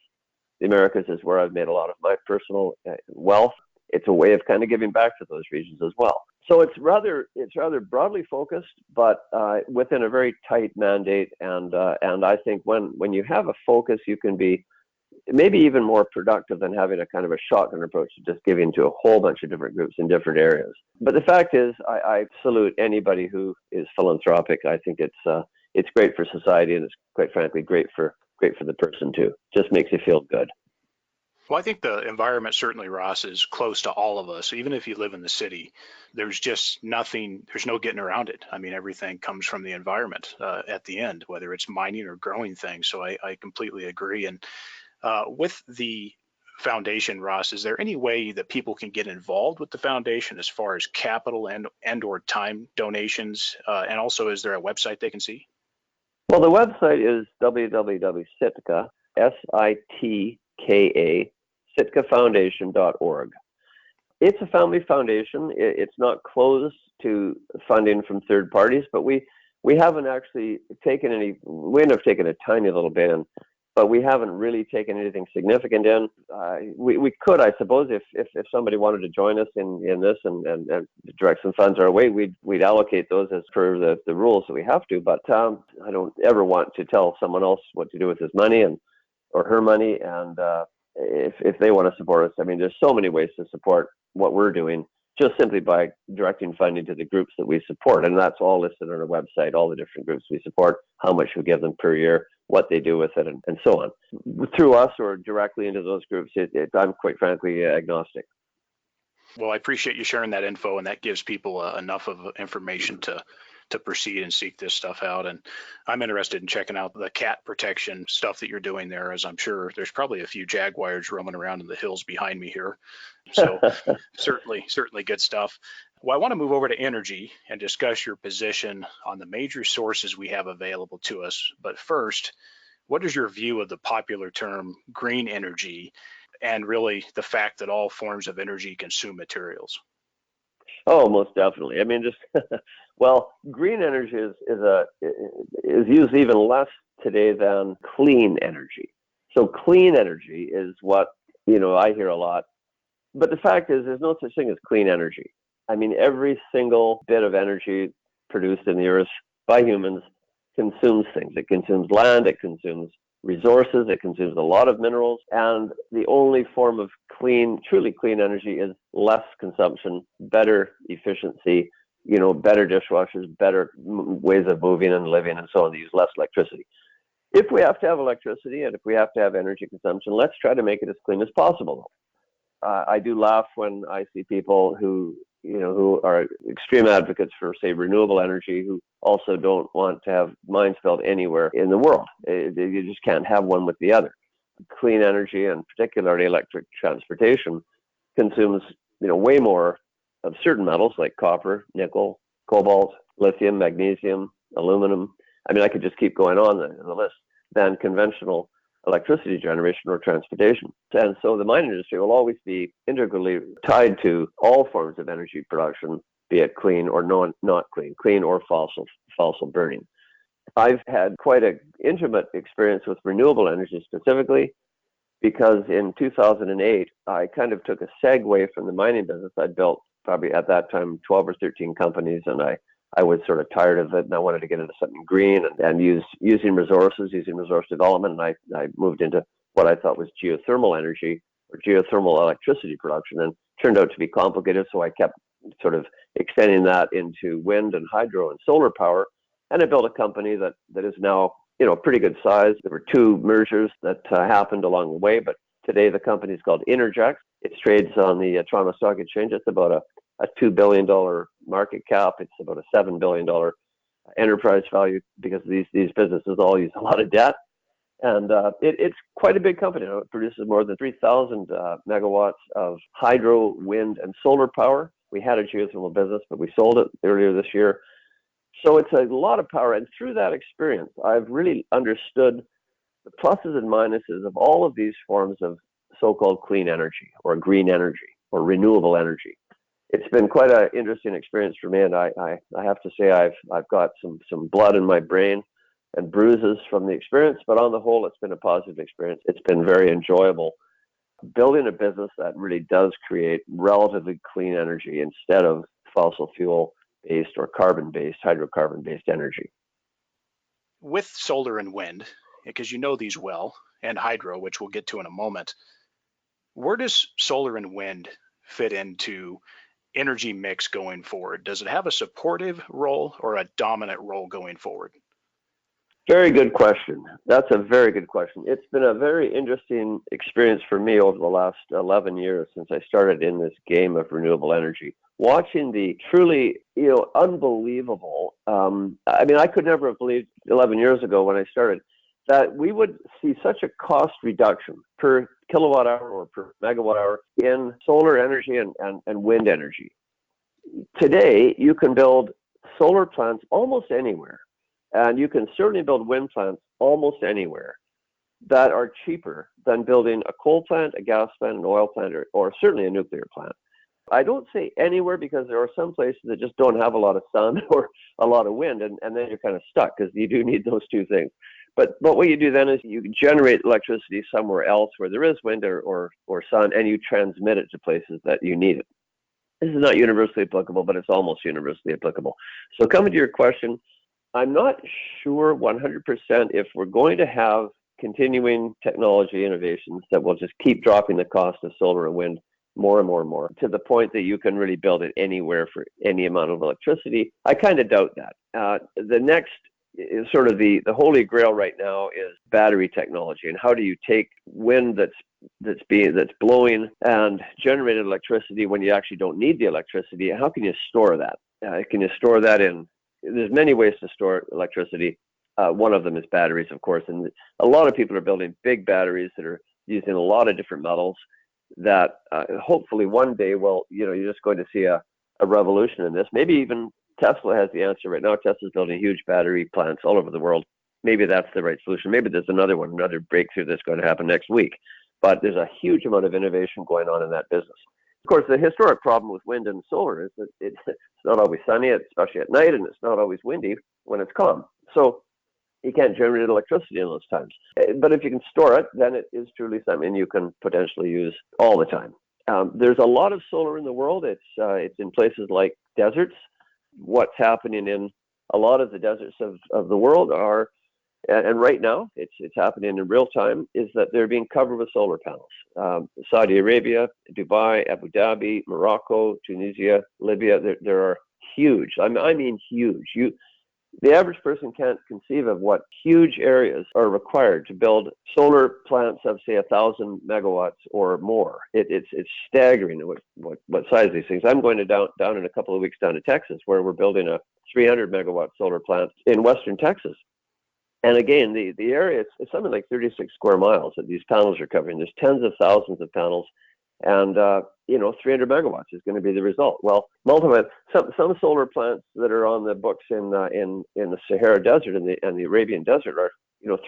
The Americas is where I've made a lot of my personal wealth. It's a way of kind of giving back to those regions as well. So it's rather broadly focused, but within a very tight mandate. And I think when you have a focus, you can be maybe even more productive than having a kind of a shotgun approach to just giving to a whole bunch of different groups in different areas. But the fact is, I salute anybody who is philanthropic. I think it's great for society, and it's quite frankly great for the person too. Just makes you feel good. Well, I think the environment certainly, Ross, is close to all of us. Even if you live in the city, there's just there's no getting around it. I mean, everything comes from the environment at the end, whether it's mining or growing things. So I completely agree. And with the foundation, Ross, is there any way that people can get involved with the foundation as far as capital and or time donations? And also, is there a website they can see? Well, the website is www.sitka, SITKA, sitkafoundation.org. It's a family foundation. It's not closed to funding from third parties, but we haven't actually taken any. We have taken a tiny little bit in, but we haven't really taken anything significant in. We could, I suppose, if somebody wanted to join us in this and direct some funds our way, we'd allocate those as per the rules that we have to. But I don't ever want to tell someone else what to do with his money or her money. And if they want to support us, I mean, there's so many ways to support what we're doing, just simply by directing funding to the groups that we support. And that's all listed on our website, all the different groups we support, how much we give them per year, what they do with it, and so on. Through us or directly into those groups, I'm quite frankly agnostic. Well, I appreciate you sharing that info, and that gives people enough of information to proceed and seek this stuff out. And I'm interested in checking out the cat protection stuff that you're doing there, as I'm sure there's probably a few jaguars roaming around in the hills behind me here. So certainly good stuff. Well, I want to move over to energy and discuss your position on the major sources we have available to us. But first, what is your view of the popular term green energy and really the fact that all forms of energy consume materials? Oh, most definitely. I mean, just well, green energy is used even less today than clean energy. So clean energy is what I hear a lot. But the fact is, there's no such thing as clean energy. I mean, every single bit of energy produced in the earth by humans consumes things. It consumes land, it consumes resources, it consumes a lot of minerals, and the only form of truly clean energy is less consumption, better efficiency, better dishwashers, better ways of moving and living and so on. They use less electricity. If we have to have electricity and if we have to have energy consumption, let's try to make it as clean as possible. I do laugh when I see people who are extreme advocates for, say, renewable energy, who also don't want to have mines built anywhere in the world. You just can't have one with the other. Clean energy, and particularly electric transportation, consumes way more of certain metals like copper, nickel, cobalt, lithium, magnesium, aluminum. I mean, I could just keep going on the list, than conventional electricity generation or transportation. And so the mining industry will always be integrally tied to all forms of energy production, be it clean or not clean, clean or fossil burning. I've had quite an intimate experience with renewable energy specifically, because in 2008, I kind of took a segue from the mining business. I'd built probably at that time 12 or 13 companies, and I was sort of tired of it, and I wanted to get into something green and using resource development. And I moved into what I thought was geothermal energy or geothermal electricity production, and turned out to be complicated. So I kept sort of extending that into wind and hydro and solar power. And I built a company that is now, pretty good size. There were two mergers that happened along the way, but today the company is called Interjex. It trades on the Toronto Stock Exchange. It's about a $2 billion market cap. It's about a $7 billion enterprise value, because these businesses all use a lot of debt. And it's quite a big company. It produces more than 3,000 megawatts of hydro, wind, and solar power. We had a geothermal business, but we sold it earlier this year. So it's a lot of power. And through that experience, I've really understood the pluses and minuses of all of these forms of so-called clean energy or green energy or renewable energy. It's been quite an interesting experience for me, and I have to say I've got some blood in my brain and bruises from the experience, but on the whole, it's been a positive experience. It's been very enjoyable building a business that really does create relatively clean energy instead of fossil fuel-based or carbon-based, hydrocarbon-based energy. With solar and wind, because you know these well, and hydro, which we'll get to in a moment, where does solar and wind fit into energy mix going forward? Does it have a supportive role or a dominant role going forward? Very good question. That's a very good question. It's been a very interesting experience for me over the last 11 years since I started in this game of renewable energy. Watching the truly, unbelievable, I could never have believed 11 years ago when I started that we would see such a cost reduction per kilowatt hour or per megawatt hour in solar energy and wind energy. Today, you can build solar plants almost anywhere, and you can certainly build wind plants almost anywhere that are cheaper than building a coal plant, a gas plant, an oil plant, or certainly a nuclear plant. I don't say anywhere because there are some places that just don't have a lot of sun or a lot of wind, and then you're kind of stuck because you do need those two things. But what you do then is you generate electricity somewhere else where there is wind or sun, and you transmit it to places that you need it. This is not universally applicable, but it's almost universally applicable. So coming to your question, I'm not sure 100% if we're going to have continuing technology innovations that will just keep dropping the cost of solar and wind more and more and more to the point that you can really build it anywhere for any amount of electricity. I kind of doubt that. The next is sort of the holy grail right now is battery technology, and how do you take wind that's blowing and generated electricity when you actually don't need the electricity? How can you store that? Can you store that in? There's many ways to store electricity. One of them is batteries, of course, and a lot of people are building big batteries that are using a lot of different metals that hopefully one day, you're just going to see a revolution in this. Maybe even Tesla has the answer right now. Tesla's building huge battery plants all over the world. Maybe that's the right solution. Maybe there's another breakthrough that's going to happen next week. But there's a huge amount of innovation going on in that business. Of course, the historic problem with wind and solar is that it's not always sunny, especially at night, and it's not always windy when it's calm. So you can't generate electricity in those times. But if you can store it, then it is truly something you can potentially use all the time. There's a lot of solar in the world. It's in places like deserts. What's happening in a lot of the deserts of the world are, and right now it's happening in real time, is that they're being covered with solar panels. Saudi Arabia, Dubai, Abu Dhabi, Morocco, Tunisia, Libya, there are huge. I mean huge. The average person can't conceive of what huge areas are required to build solar plants of, say, 1,000 megawatts or more. It's staggering what size these things. I'm going to down in a couple of weeks down to Texas, where we're building a 300 megawatt solar plant in western Texas. And again, the area, it's something like 36 square miles that these panels are covering. There's tens of thousands of panels, and 300 megawatts is going to be the result. Well, multiple some solar plants that are on the books in the Sahara Desert and the Arabian Desert are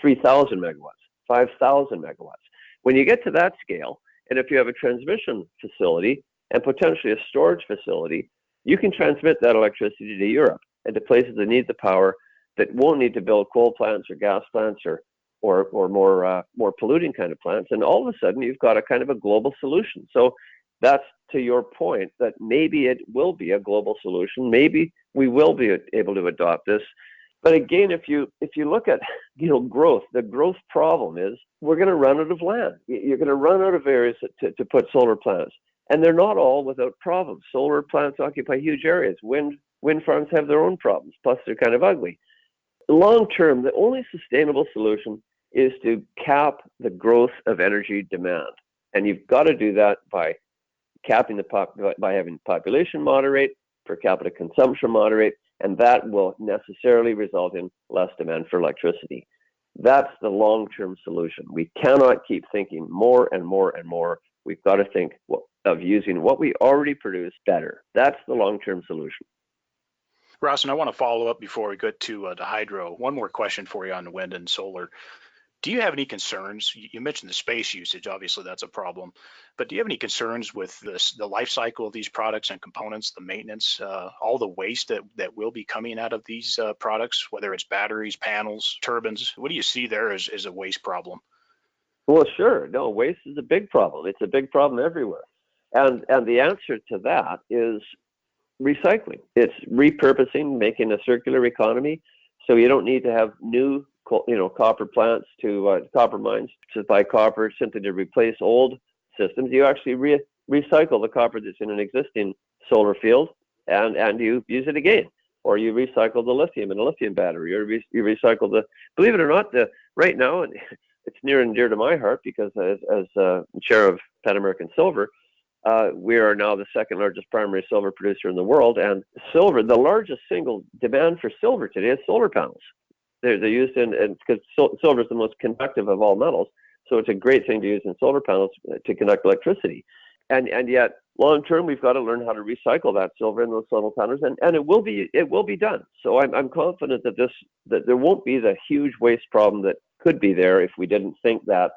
3,000 megawatts, 5,000 megawatts. When you get to that scale, and if you have a transmission facility and potentially a storage facility, you can transmit that electricity to Europe and to places that need the power, that won't need to build coal plants or gas plants or more polluting kind of plants. And all of a sudden, you've got a kind of a global solution. So that's to your point, that maybe it will be a global solution. Maybe we will be able to adopt this. But again, if you look at growth, the growth problem is we're going to run out of land. You're going to run out of areas to put solar plants, and they're not all without problems. Solar plants occupy huge areas. Wind farms have their own problems. Plus, they're kind of ugly. Long term, the only sustainable solution is to cap the growth of energy demand, and you've got to do that by capping by having population moderate, per capita consumption moderate, and that will necessarily result in less demand for electricity. That's the long-term solution. We cannot keep thinking more and more and more. We've got to think of using what we already produce better. That's the long-term solution. Ross, and I want to follow up before we get to the hydro. One more question for you on wind and solar. Do you have any concerns? You mentioned the space usage. Obviously, that's a problem. But do you have any concerns with the life cycle of these products and components, the maintenance, all the waste that will be coming out of these products, whether it's batteries, panels, turbines? What do you see there as a waste problem? Well, sure. No, waste is a big problem. It's a big problem everywhere. And the answer to that is recycling. It's repurposing, making a circular economy. So you don't need to have new copper plants copper mines to buy copper simply to replace old systems. You actually recycle the copper that's in an existing solar field and you use it again. Or you recycle the lithium in a lithium battery, or you recycle believe it or not, right now, and it's near and dear to my heart because as chair of Pan American Silver, we are now the second largest primary silver producer in the world, and silver, the largest single demand for silver today is solar panels. They're used because silver is the most conductive of all metals, so it's a great thing to use in solar panels to conduct electricity. And yet, long term, we've got to learn how to recycle that silver in those solar panels, and it will be done. So I'm confident that there won't be the huge waste problem that could be there if we didn't think that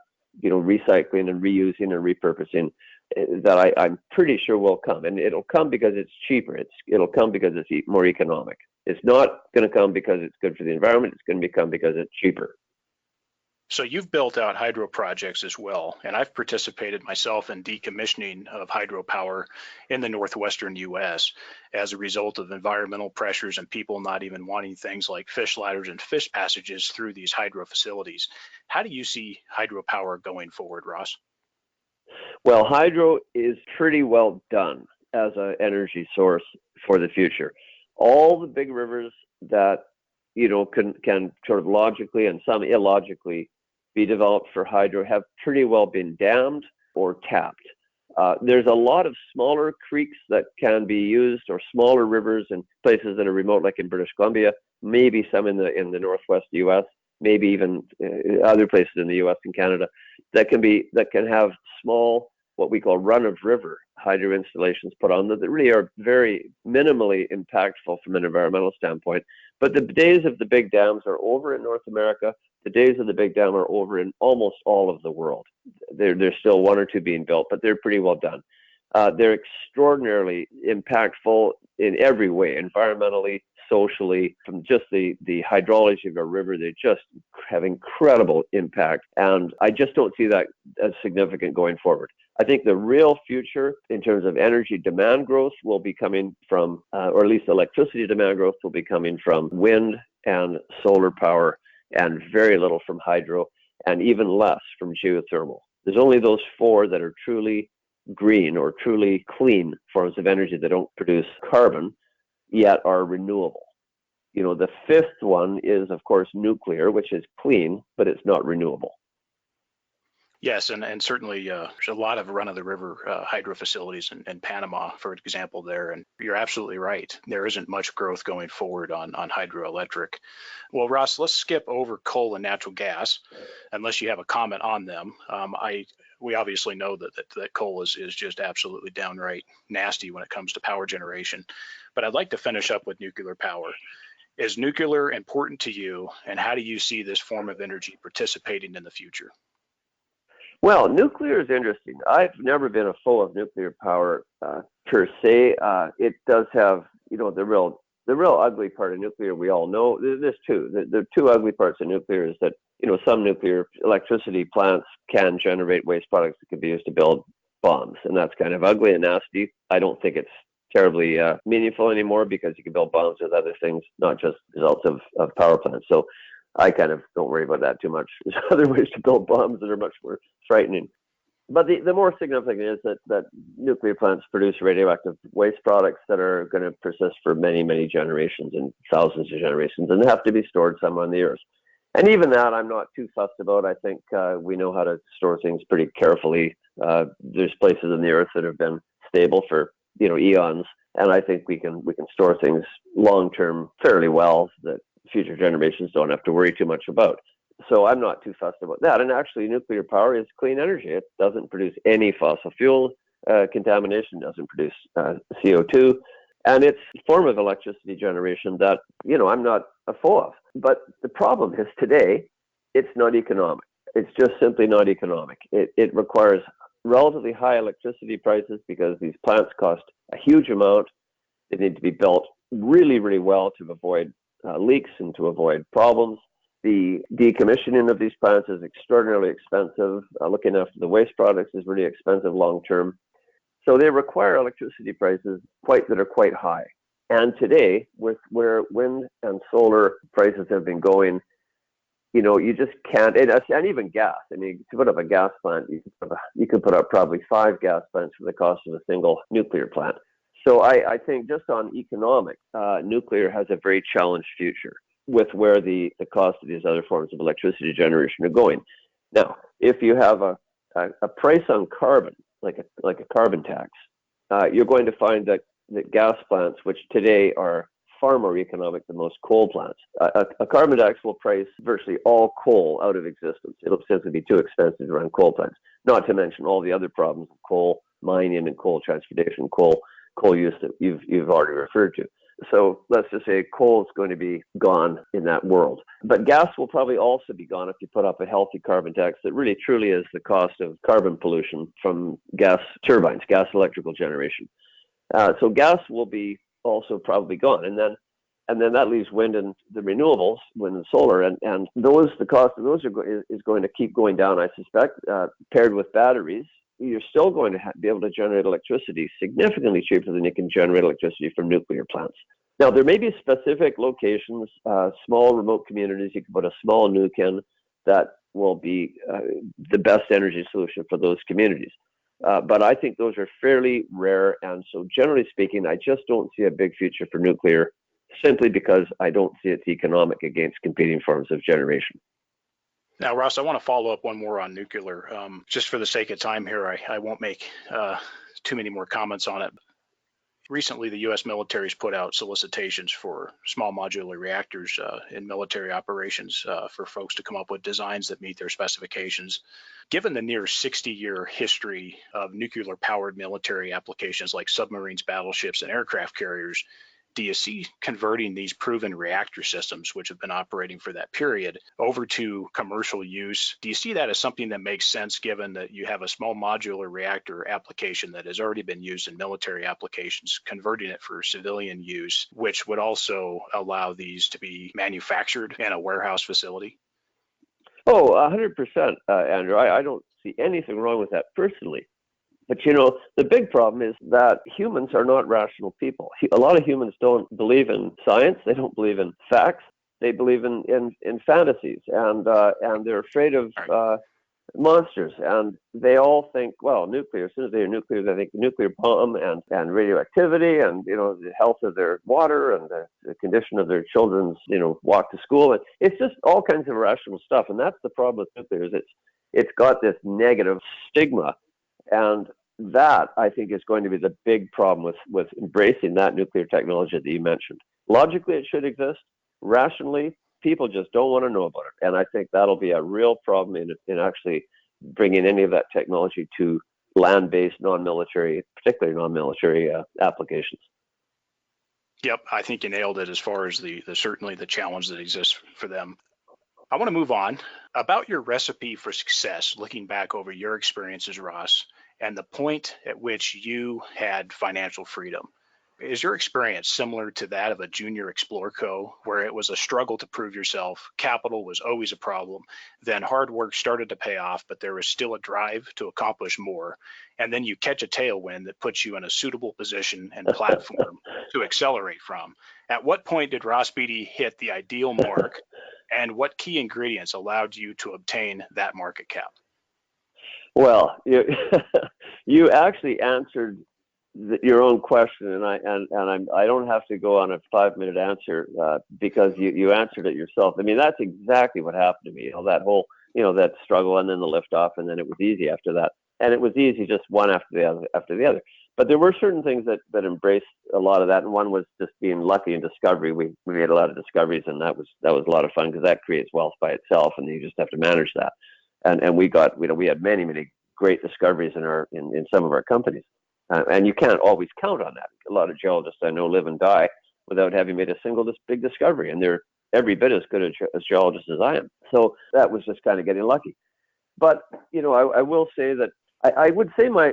recycling and reusing and repurposing that I'm pretty sure will come, and it'll come because it's cheaper. It'll come because it's more economic. It's not going to come because it's good for the environment. It's going to come because it's cheaper. So you've built out hydro projects as well, and I've participated myself in decommissioning of hydropower in the northwestern U.S. as a result of environmental pressures and people not even wanting things like fish ladders and fish passages through these hydro facilities. How do you see hydropower going forward, Ross? Well, hydro is pretty well done as an energy source for the future. All the big rivers that can sort of logically and some illogically be developed for hydro have pretty well been dammed or tapped. There's a lot of smaller creeks that can be used, or smaller rivers in places that are remote, like in British Columbia, maybe some in the northwest U.S., maybe even other places in the U.S. and Canada that can have small, what we call run-of-river hydro installations put on that really are very minimally impactful from an environmental standpoint. But the days of the big dams are over in North America. The days of the big dam are over in almost all of the world. There's still one or two being built, but they're pretty well done. They're extraordinarily impactful in every way, environmentally, socially, from just the hydrology of a river. They just have incredible impact. And I just don't see that as significant going forward. I think the real future in terms of energy demand growth will be coming from, or at least electricity demand growth will be coming from wind and solar power, and very little from hydro, and even less from geothermal. There's only those four that are truly green or truly clean forms of energy that don't produce carbon, yet are renewable. The fifth one is, of course, nuclear, which is clean, but it's not renewable. Yes, and certainly there's a lot of run-of-the-river hydro facilities in Panama, for example, there. And you're absolutely right. There isn't much growth going forward on hydroelectric. Well, Ross, let's skip over coal and natural gas, unless you have a comment on them. We obviously know that coal is just absolutely downright nasty when it comes to power generation. But I'd like to finish up with nuclear power. Is nuclear important to you, and how do you see this form of energy participating in the future? Well, nuclear is interesting. I've never been a foe of nuclear power per se. It does have, the real ugly part of nuclear. We all know there's two. The two ugly parts of nuclear is that some nuclear electricity plants can generate waste products that can be used to build bombs, and that's kind of ugly and nasty. I don't think it's terribly meaningful anymore because you can build bombs with other things, not just results of power plants. So I kind of don't worry about that too much. There's other ways to build bombs that are much more frightening. But the more significant is that nuclear plants produce radioactive waste products that are going to persist for many, many generations and thousands of generations, and they have to be stored somewhere on the earth. And even that I'm not too fussed about. I think we know how to store things pretty carefully. There's places in the earth that have been stable for eons, and I think we can store things long term fairly well that future generations don't have to worry too much about. So I'm not too fussed about that. And actually, nuclear power is clean energy. It doesn't produce any fossil fuel contamination, doesn't produce CO2. And it's a form of electricity generation that, I'm not a foe of. But the problem is today, it's not economic. It's just simply not economic. It requires relatively high electricity prices because these plants cost a huge amount. They need to be built really, really well to avoid leaks and to avoid problems. The decommissioning of these plants is extraordinarily expensive. Looking after the waste products is really expensive long term. So they require electricity prices that are quite high. And today, with where wind and solar prices have been going, you just can't, and even gas. I mean, to put up a gas plant, you could put up probably 5 gas plants for the cost of a single nuclear plant. So I think just on economics, nuclear has a very challenged future with where the cost of these other forms of electricity generation are going. Now, if you have a price on carbon, like a carbon tax, you're going to find that gas plants, which today are far more economic than most coal plants, a carbon tax will price virtually all coal out of existence. It'll simply be too expensive to run coal plants, not to mention all the other problems of coal mining and coal transportation, coal use that you've already referred to. So let's just say coal is going to be gone in that world. But gas will probably also be gone if you put up a healthy carbon tax that really truly is the cost of carbon pollution from gas turbines, gas electrical generation. So gas will be also probably gone. And then that leaves wind and the renewables, wind and solar. And the cost of those is going to keep going down, I suspect, paired with batteries. You're still going to be able to generate electricity significantly cheaper than you can generate electricity from nuclear plants. Now, there may be specific locations, small remote communities, you can put a small nuke in that will be the best energy solution for those communities. But I think those are fairly rare. And so generally speaking, I just don't see a big future for nuclear simply because I don't see it's economic against competing forms of generation. Now, Ross, I want to follow up one more on nuclear. Just for the sake of time here, I won't make too many more comments on it. Recently, the U.S. military has put out solicitations for small modular reactors in military operations for folks to come up with designs that meet their specifications. Given the near 60-year history of nuclear-powered military applications like submarines, battleships, and aircraft carriers, do you see converting these proven reactor systems, which have been operating for that period, over to commercial use? Do you see that as something that makes sense given that you have a small modular reactor application that has already been used in military applications, converting it for civilian use, which would also allow these to be manufactured in a warehouse facility? Oh, 100%, Andrew. I don't see anything wrong with that personally. But, the big problem is that humans are not rational people. A lot of humans don't believe in science. They don't believe in facts. They believe in fantasies. And they're afraid of monsters. And they all think, well, nuclear. As soon as they hear nuclear, they think nuclear bomb and radioactivity and, the health of their water and the condition of their children's, walk to school. And it's just all kinds of irrational stuff. And that's the problem with nuclear is it's got this negative stigma. And that, I think, is going to be the big problem with embracing that nuclear technology that you mentioned. Logically, it should exist. Rationally, people just don't want to know about it. And I think that'll be a real problem in actually bringing any of that technology to land-based, non-military, particularly non-military applications. Yep, I think you nailed it as far as the certainly the challenge that exists for them. I want to move on about your recipe for success, looking back over your experiences, Ross, and the point at which you had financial freedom. Is your experience similar to that of a junior Explorco, where it was a struggle to prove yourself, capital was always a problem, then hard work started to pay off, but there was still a drive to accomplish more, and then you catch a tailwind that puts you in a suitable position and platform to accelerate from? At what point did Ross Beaty hit the ideal mark, and what key ingredients allowed you to obtain that market cap? Well, you actually answered your own question, and I don't have to go on a 5-minute answer because you answered it yourself. I mean, that's exactly what happened to me. That whole that struggle, and then the liftoff, and then it was easy after that, and it was easy just one after the other. But there were certain things that embraced a lot of that, and one was just being lucky in discovery. We made a lot of discoveries, and that was a lot of fun because that creates wealth by itself, and you just have to manage that. And we had many great discoveries in some of our companies, and you can't always count on that. A lot of geologists I know live and die without having made a single big discovery, and they're every bit as good as geologists as I am. So that was just kind of getting lucky. But I will say that I would say my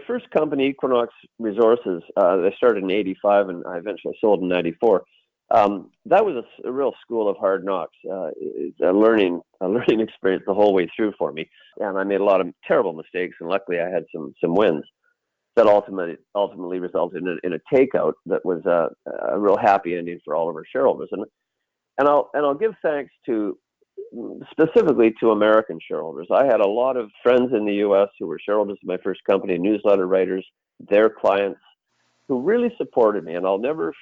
first company, Equinox Resources, I started in '85, and I eventually sold in '94. That was a real school of hard knocks. It's a learning experience the whole way through for me. And I made a lot of terrible mistakes, and luckily I had some wins that ultimately resulted in a takeout that was a real happy ending for all of our shareholders. And I'll give thanks specifically to American shareholders. I had a lot of friends in the U.S. who were shareholders of my first company, newsletter writers, their clients, who really supported me, and I'll never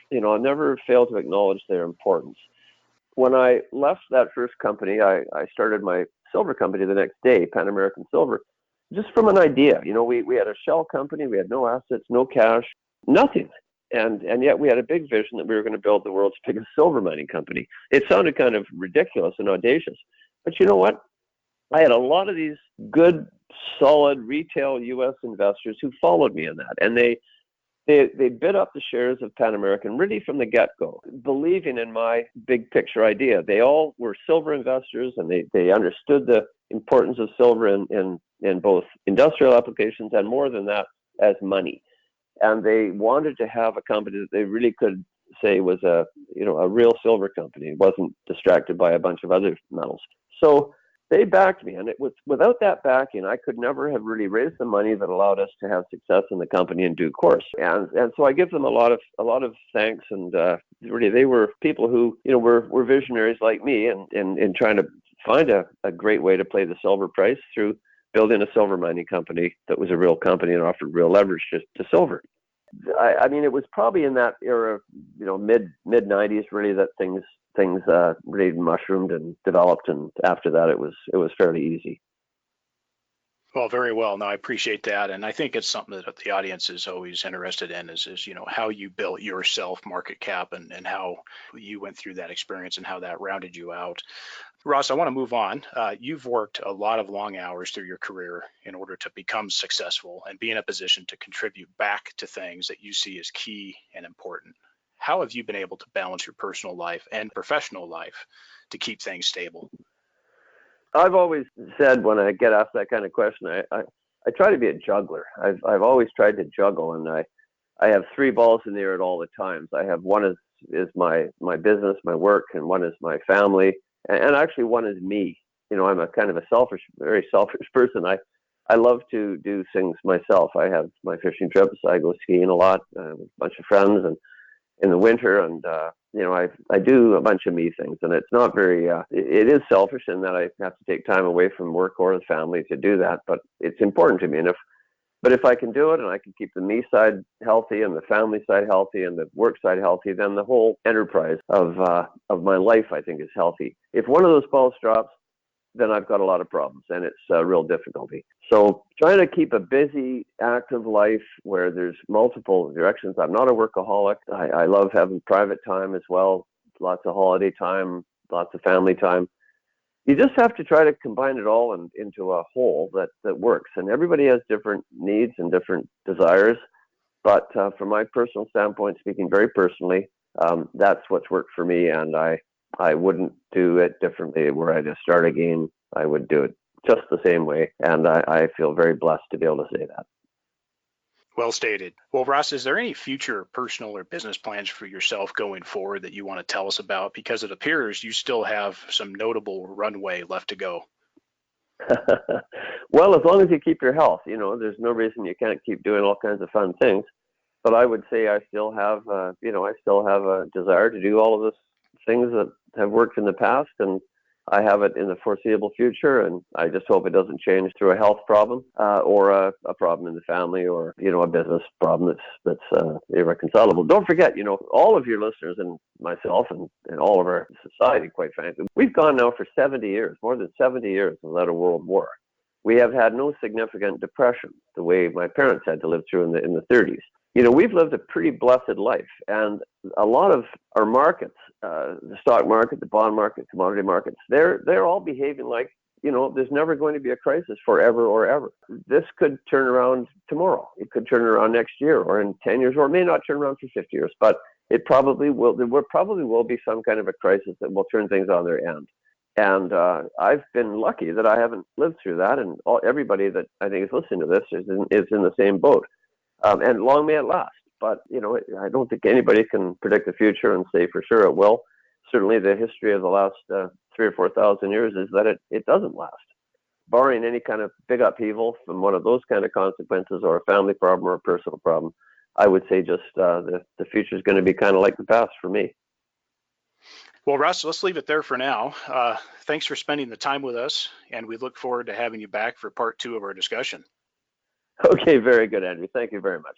fail to acknowledge their importance. When I left that first company, I started my silver company the next day, Pan American Silver, just from an idea. We had a shell company, we had no assets, no cash, nothing, and yet we had a big vision that we were going to build the world's biggest silver mining company. It sounded kind of ridiculous and audacious, but you know what? I had a lot of these good, solid retail U.S. investors who followed me in that, and they They bid up the shares of Pan American really from the get-go, believing in my big picture idea. They all were silver investors, and they understood the importance of silver in both industrial applications and, more than that, as money. And they wanted to have a company that they really could say was a real silver company. It wasn't distracted by a bunch of other metals. So they backed me, and it was without that backing, I could never have really raised the money that allowed us to have success in the company in due course. And so I give them a lot of thanks. And really, they were people who were visionaries like me, and in trying to find a great way to play the silver price through building a silver mining company that was a real company and offered real leverage to silver. I mean, it was probably in that era, mid 90s, really, that things really mushroomed and developed, and after that, it was fairly easy. Well, very well. No, I appreciate that, and I think it's something that the audience is always interested in is how you built your self market cap and how you went through that experience and how that rounded you out. Ross, I want to move on. You've worked a lot of long hours through your career in order to become successful and be in a position to contribute back to things that you see as key and important. How have you been able to balance your personal life and professional life to keep things stable? I've always said when I get asked that kind of question, I try to be a juggler. I've always tried to juggle, and I have three balls in the air at all the times. I have one is my business, my work, and one is my family, and actually one is me. I'm a kind of very selfish person. I love to do things myself. I have my fishing trips. I go skiing a lot with a bunch of friends, and in the winter, and I do a bunch of me things, and it's not very. It is selfish in that I have to take time away from work or the family to do that, but it's important to me. And if I can do it, and I can keep the me side healthy and the family side healthy and the work side healthy, then the whole enterprise of my life, I think, is healthy. If one of those balls drops, then I've got a lot of problems, and it's a real difficulty. So trying to keep a busy, active life where there's multiple directions. I'm not a workaholic. I love having private time as well, lots of holiday time, lots of family time. You just have to try to combine it all into a whole that works. And everybody has different needs and different desires. But from my personal standpoint, speaking very personally, that's what's worked for me, and I wouldn't do it differently. Were I to start again, I would do it just the same way. And I feel very blessed to be able to say that. Well stated. Well, Ross, is there any future personal or business plans for yourself going forward that you want to tell us about? Because it appears you still have some notable runway left to go. Well, as long as you keep your health, there's no reason you can't keep doing all kinds of fun things. But I would say I still have a desire to do all of this things that have worked in the past, and I have it in the foreseeable future, and I just hope it doesn't change through a health problem or a problem in the family, or a business problem that's irreconcilable. Don't forget, all of your listeners and myself and all of our society, quite frankly, we've gone now for 70 years, more than 70 years without a world war. We have had no significant depression the way my parents had to live through in the 30s. We've lived a pretty blessed life, and a lot of our markets, the stock market, the bond market, commodity markets, they're all behaving like, there's never going to be a crisis forever or ever. This could turn around tomorrow. It could turn around next year or in 10 years, or it may not turn around for 50 years, but it probably will. There probably will be some kind of a crisis that will turn things on their end. And I've been lucky that I haven't lived through that, and everybody that I think is listening to this is in the same boat. And long may it last. But, I don't think anybody can predict the future and say for sure it will. Certainly the history of the last 3,000 or 4,000 years is that it doesn't last. Barring any kind of big upheaval from one of those kind of consequences, or a family problem or a personal problem, I would say just the future is going to be kind of like the past for me. Well, Russ, let's leave it there for now. Thanks for spending the time with us, and we look forward to having you back for part 2 of our discussion. Okay, very good, Andrew. Thank you very much.